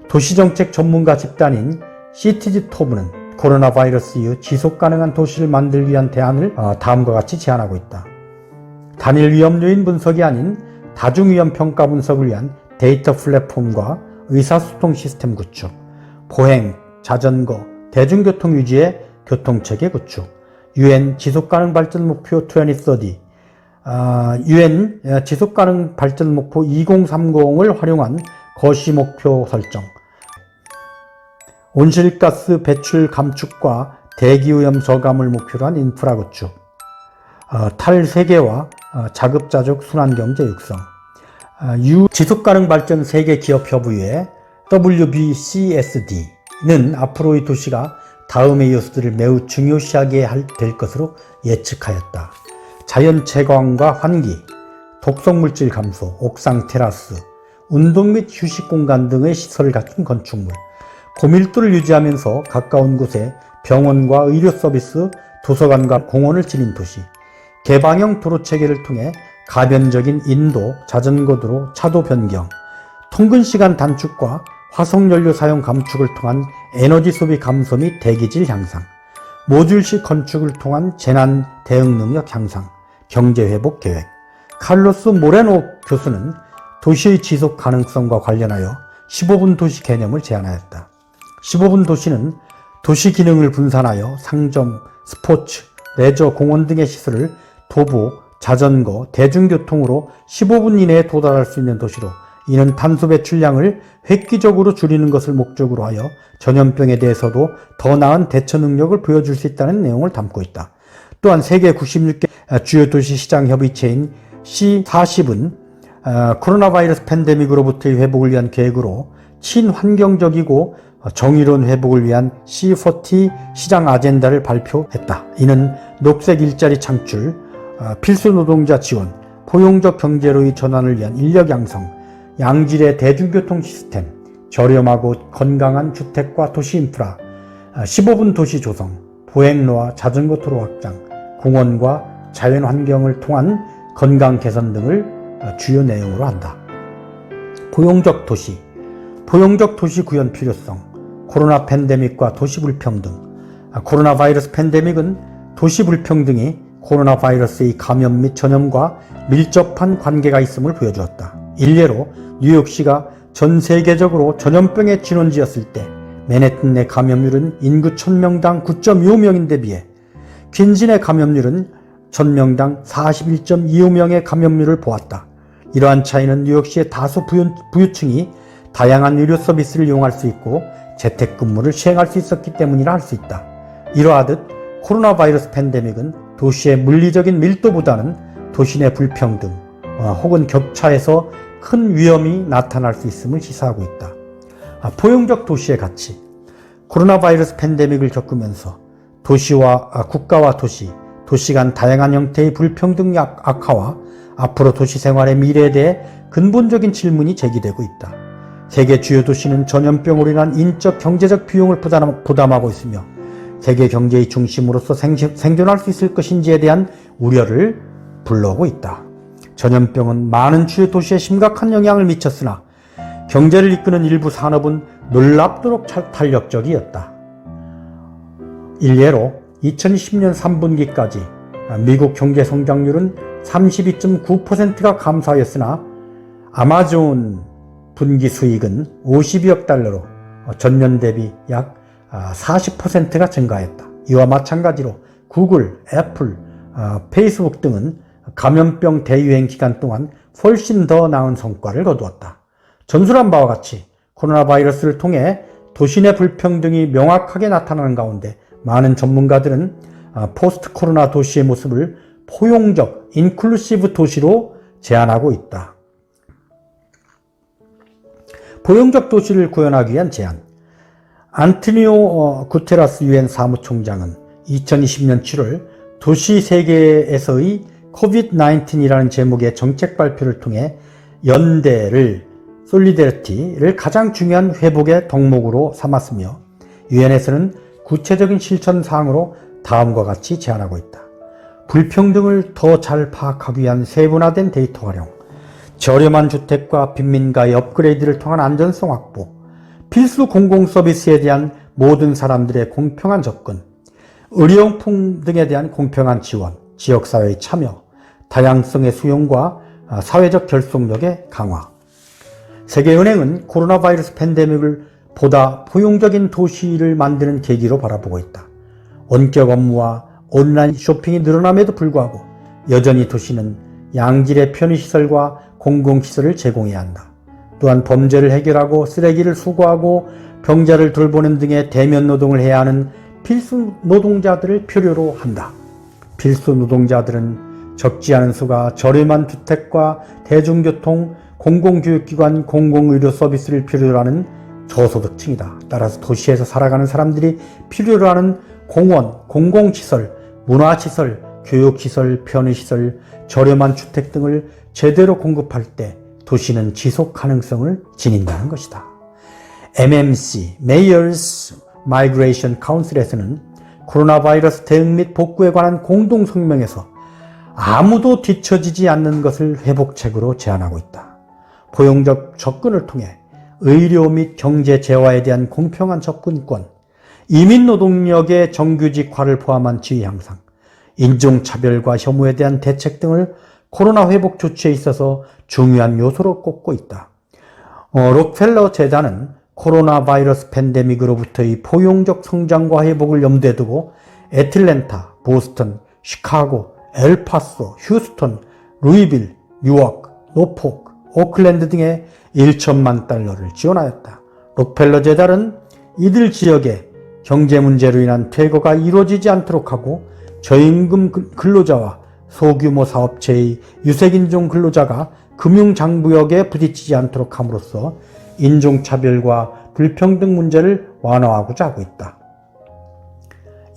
도시정책 전문가 집단인 시티즈토브는 코로나 바이러스 이후 지속가능한 도시를 만들기 위한 대안을 다음과 같이 제안하고 있다. 단일 위험 요인 분석이 아닌 다중위험 평가 분석을 위한 데이터 플랫폼과 의사소통 시스템 구축, 보행, 자전거, 대중교통 유지의 교통체계 구축, UN 지속가능 발전 목표 2030, UN 지속가능 발전 목표 2030을 활용한 거시 목표 설정, 온실가스 배출 감축과 대기오염 저감을 목표로 한 인프라 구축, 탈세계와 자급자족 순환경제 육성, 지속가능 발전 세계기업협의회 WBCSD는 앞으로의 도시가 다음의 요소들을 매우 중요시하게 될 것으로 예측하였다. 자연 채광과 환기, 독성물질 감소, 옥상 테라스, 운동 및 휴식 공간 등의 시설을 갖춘 건축물, 고밀도를 유지하면서 가까운 곳에 병원과 의료 서비스, 도서관과 공원을 지닌 도시, 개방형 도로 체계를 통해 가변적인 인도, 자전거 도로, 차도 변경, 통근 시간 단축과 화석연료 사용 감축을 통한 에너지 소비 감소 및 대기질 향상, 모듈식 건축을 통한 재난 대응 능력 향상, 경제 회복 계획. 칼로스 모레노 교수는 도시의 지속 가능성과 관련하여 15분 도시 개념을 제안하였다. 15분 도시는 도시 기능을 분산하여 상점, 스포츠, 레저, 공원 등의 시설을 도보, 자전거, 대중교통으로 15분 이내에 도달할 수 있는 도시로, 이는 탄소 배출량을 획기적으로 줄이는 것을 목적으로 하여 전염병에 대해서도 더 나은 대처 능력을 보여줄 수 있다는 내용을 담고 있다. 또한 세계 96개 주요 도시 시장 협의체인 C40은 코로나 바이러스 팬데믹으로부터의 회복을 위한 계획으로 친환경적이고 정의로운 회복을 위한 C40 시장 아젠다를 발표했다. 이는 녹색 일자리 창출, 필수 노동자 지원, 포용적 경제로의 전환을 위한 인력 양성, 양질의 대중교통 시스템, 저렴하고 건강한 주택과 도시 인프라, 15분 도시 조성, 보행로와 자전거 도로 확장, 공원과 자연 환경을 통한 건강 개선 등을 주요 내용으로 한다. 포용적 도시, 포용적 도시 구현 필요성, 코로나 팬데믹과 도시 불평등. 코로나 바이러스 팬데믹은 도시 불평등이 코로나 바이러스의 감염 및 전염과 밀접한 관계가 있음을 보여주었다. 일례로 뉴욕시가 전 세계적으로 전염병의 진원지였을 때 맨해튼 내 감염률은 인구 1000명당 9.25명인데 비해 퀸즐의 감염률은 1000명당 41.25명의 감염률을 보았다. 이러한 차이는 뉴욕시의 다수 부유층이 다양한 의료 서비스를 이용할 수 있고 재택근무를 시행할 수 있었기 때문이라 할 수 있다. 이러하듯 코로나 바이러스 팬데믹은 도시의 물리적인 밀도보다는 도시 내 불평등 혹은 격차에서 큰 위험이 나타날 수 있음을 시사하고 있다. 포용적 도시의 가치. 코로나 바이러스 팬데믹을 겪으면서 도시와 국가와 도시 간 다양한 형태의 불평등 악화와 앞으로 도시 생활의 미래에 대해 근본적인 질문이 제기되고 있다. 세계 주요 도시는 전염병으로 인한 인적 경제적 비용을 부담하고 있으며 세계 경제의 중심으로서 생존할 수 있을 것인지에 대한 우려를 불러오고 있다. 전염병은 많은 주요 도시에 심각한 영향을 미쳤으나 경제를 이끄는 일부 산업은 놀랍도록 탄력적이었다. 일례로 2020년 3분기까지 미국 경제 성장률은 32.9%가 감소하였으나 아마존 분기 수익은 52억 달러로 전년 대비 약 40%가 증가했다. 이와 마찬가지로 구글, 애플, 페이스북 등은 감염병 대유행 기간 동안 훨씬 더 나은 성과를 거두었다. 전술한 바와 같이 코로나 바이러스를 통해 도시 내 불평등이 명확하게 나타나는 가운데 많은 전문가들은 포스트 코로나 도시의 모습을 포용적, 인클루시브 도시로 제안하고 있다. 포용적 도시를 구현하기 위한 제안. 안토니오 구테라스 유엔 사무총장은 2020년 7월 도시 세계에서의 COVID-19이라는 제목의 정책 발표를 통해 연대를, 솔리데리티를 가장 중요한 회복의 덕목으로 삼았으며 유엔에서는 구체적인 실천 사항으로 다음과 같이 제안하고 있다. 불평등을 더 잘 파악하기 위한 세분화된 데이터 활용, 저렴한 주택과 빈민가의 업그레이드를 통한 안전성 확보, 필수 공공서비스에 대한 모든 사람들의 공평한 접근, 의료용품 등에 대한 공평한 지원, 지역사회의 참여, 다양성의 수용과 사회적 결속력의 강화. 세계은행은 코로나 바이러스 팬데믹을 보다 포용적인 도시를 만드는 계기로 바라보고 있다. 원격 업무와 온라인 쇼핑이 늘어남에도 불구하고 여전히 도시는 양질의 편의시설과 공공시설을 제공해야 한다. 또한 범죄를 해결하고 쓰레기를 수거하고 병자를 돌보는 등의 대면 노동을 해야 하는 필수 노동자들을 필요로 한다. 필수 노동자들은 적지 않은 수가 저렴한 주택과 대중교통, 공공교육기관, 공공의료 서비스를 필요로 하는 저소득층이다. 따라서 도시에서 살아가는 사람들이 필요로 하는 공원, 공공시설, 문화시설, 교육시설, 편의시설, 저렴한 주택 등을 제대로 공급할 때 도시는 지속 가능성을 지닌다는 것이다. MMC, Mayors Migration Council에서는 코로나 바이러스 대응 및 복구에 관한 공동 성명에서 아무도 뒤처지지 않는 것을 회복책으로 제안하고 있다. 포용적 접근을 통해 의료 및 경제 재화에 대한 공평한 접근권, 이민노동력의 정규직화를 포함한 지위 향상, 인종차별과 혐오에 대한 대책 등을 코로나 회복 조치에 있어서 중요한 요소로 꼽고 있다. 록펠러 재단은 코로나 바이러스 팬데믹으로부터의 포용적 성장과 회복을 염두에 두고 애틀랜타, 보스턴, 시카고, 엘파소, 휴스턴, 루이빌, 뉴욕, 노포크, 오클랜드 등에 1천만 달러를 지원하였다. 록펠러 재단은 이들 지역에 경제 문제로 인한 퇴거가 이루어지지 않도록 하고 저임금 근로자와 소규모 사업체의 유색인종 근로자가 금융장부역에 부딪히지 않도록 함으로써 인종차별과 불평등 문제를 완화하고자 하고 있다.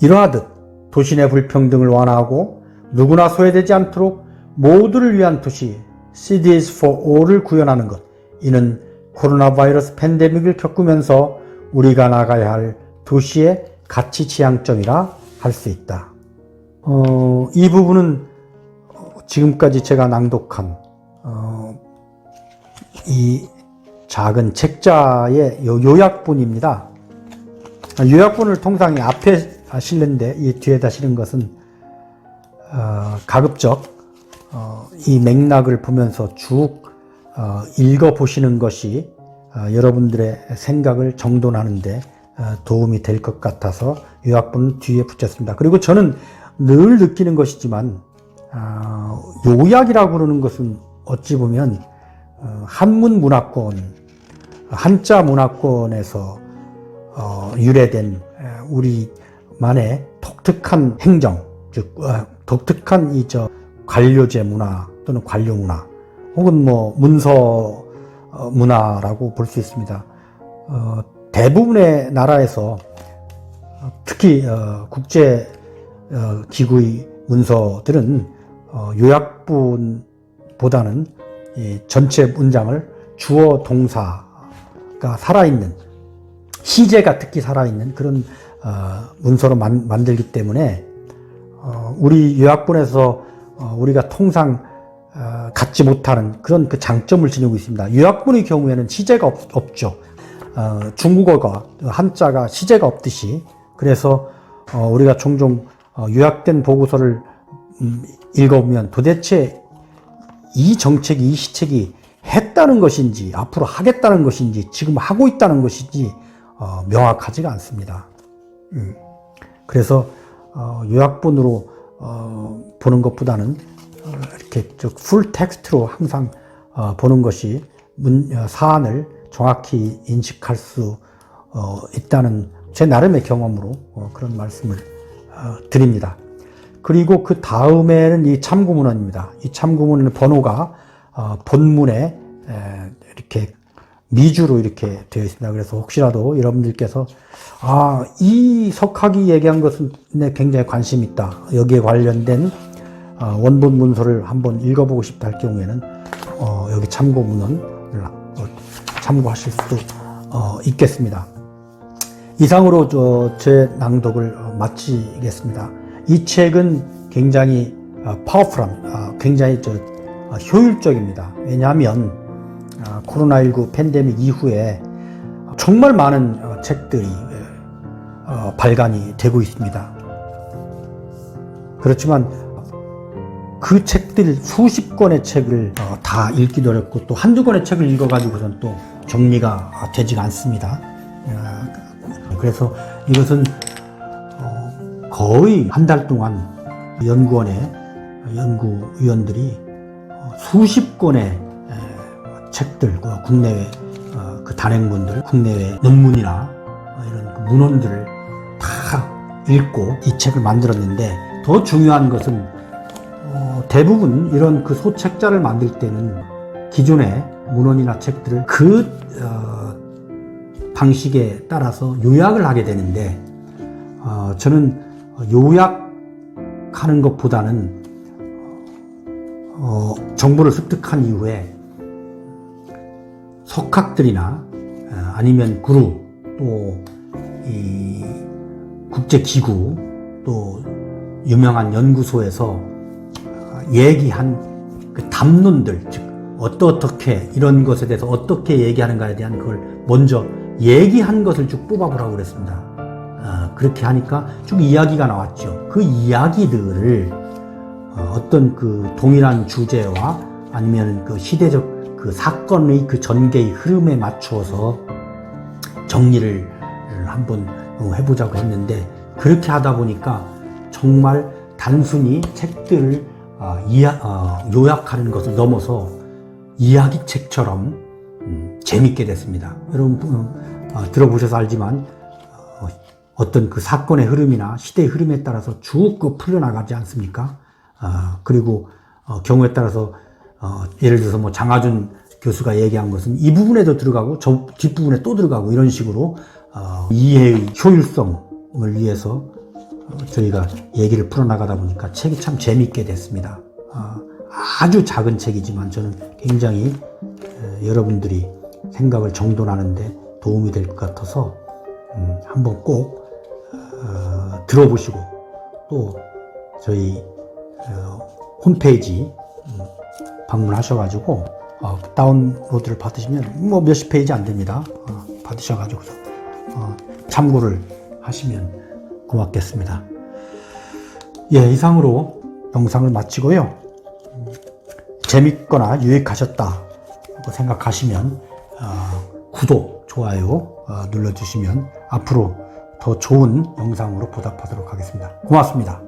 이러하듯 도시 내 불평등을 완화하고 누구나 소외되지 않도록 모두를 위한 도시 Cities for All을 구현하는 것, 이는 코로나 바이러스 팬데믹을 겪으면서 우리가 나가야 할 도시의 가치 지향점이라 할 수 있다. 이 부분은 지금까지 제가 낭독한 이 작은 책자의 요약본입니다. 요약본을 통상 앞에 실는데 이 뒤에다 실은 것은 가급적 이 맥락을 보면서 쭉 읽어보시는 것이 여러분들의 생각을 정돈하는 데 도움이 될 것 같아서 요약본을 뒤에 붙였습니다. 그리고 저는 늘 느끼는 것이지만 요약이라고 그러는 것은 어찌 보면 한문 문화권, 한자 문화권에서 유래된 우리만의 독특한 행정, 즉 독특한 관료제 문화 또는 관료 문화 혹은 문서 문화라고 볼 수 있습니다. 대부분의 나라에서 특히 국제 기구의 문서들은 요약본보다는 전체 문장을 주어 동사가 살아있는, 시제가 특히 살아있는 그런 문서로 만들기 때문에 우리 요약본에서 우리가 통상 갖지 못하는 그런 그 장점을 지니고 있습니다. 요약본의 경우에는 시제가 없죠. 중국어가 한자가 시제가 없듯이, 그래서 우리가 종종 요약된 보고서를 읽어보면 도대체 이 정책이, 이 시책이 했다는 것인지 앞으로 하겠다는 것인지 지금 하고 있다는 것인지 명확하지가 않습니다. 그래서 요약본으로 보는 것보다는 이렇게 풀 텍스트로 항상 보는 것이 사안을 정확히 인식할 수 있다는 제 나름의 경험으로 그런 말씀을 드립니다. 그리고 그 다음에는 이 참고문헌입니다. 이 참고문헌의 번호가 본문에 이렇게 미주로 이렇게 되어 있습니다. 그래서 혹시라도 여러분들께서 이 석학이 얘기한 것은 굉장히 관심 있다, 여기에 관련된 원본 문서를 한번 읽어보고 싶다 할 경우에는 여기 참고문헌을 참고하실 수도 있겠습니다. 이상으로 제 낭독을 마치겠습니다. 이 책은 굉장히 파워풀한, 굉장히 효율적입니다. 왜냐하면 코로나19 팬데믹 이후에 정말 많은 책들이 발간이 되고 있습니다. 그렇지만 그 책들 수십 권의 책을 다 읽기도 어렵고 또 한두 권의 책을 읽어가지고선 또 정리가 되지가 않습니다. 그래서 이것은 거의 한 달 동안 연구원의 연구위원들이 수십 권의 책들, 국내외 그 단행본들, 국내외 논문이나 이런 그 문헌들을 다 읽고 이 책을 만들었는데, 더 중요한 것은 대부분 이런 그 소책자를 만들 때는 기존의 문헌이나 책들을 그 방식에 따라서 요약을 하게 되는데, 저는 요약하는 것보다는 정보를 습득한 이후에 석학들이나 아니면 그룹, 또 이 국제기구, 또 유명한 연구소에서 얘기한 그 담론들, 즉 어떻게 이런 것에 대해서 어떻게 얘기하는가에 대한 그걸 먼저 얘기한 것을 쭉 뽑아보라고 그랬습니다. 그렇게 하니까 쭉 이야기가 나왔죠. 그 이야기들을 어떤 그 동일한 주제와 아니면 그 시대적 그 사건의 그 전개의 흐름에 맞추어서 정리를 한번 해보자고 했는데, 그렇게 하다 보니까 정말 단순히 책들을 요약하는 것을 넘어서 이야기책처럼 재밌게 됐습니다. 여러분 들어보셔서 알지만 어떤 그 사건의 흐름이나 시대의 흐름에 따라서 쭉 풀려나가지 않습니까? 그리고 경우에 따라서 예를 들어서 뭐 장하준 교수가 얘기한 것은 이 부분에도 들어가고 저 뒷부분에 또 들어가고 이런 식으로 이해의 효율성을 위해서 저희가 얘기를 풀어나가다 보니까 책이 참 재밌게 됐습니다. 아주 작은 책이지만 저는 굉장히 여러분들이 생각을 정돈하는데 도움이 될 것 같아서 한번 꼭 들어보시고 또 저희 홈페이지 방문하셔가지고 다운로드를 받으시면 뭐 몇십 페이지 안 됩니다. 받으셔가지고 참고를 하시면 고맙겠습니다. 예, 이상으로 영상을 마치고요. 재밌거나 유익하셨다고 생각하시면 구독, 좋아요 눌러주시면 앞으로 더 좋은 영상으로 보답하도록 하겠습니다. 고맙습니다.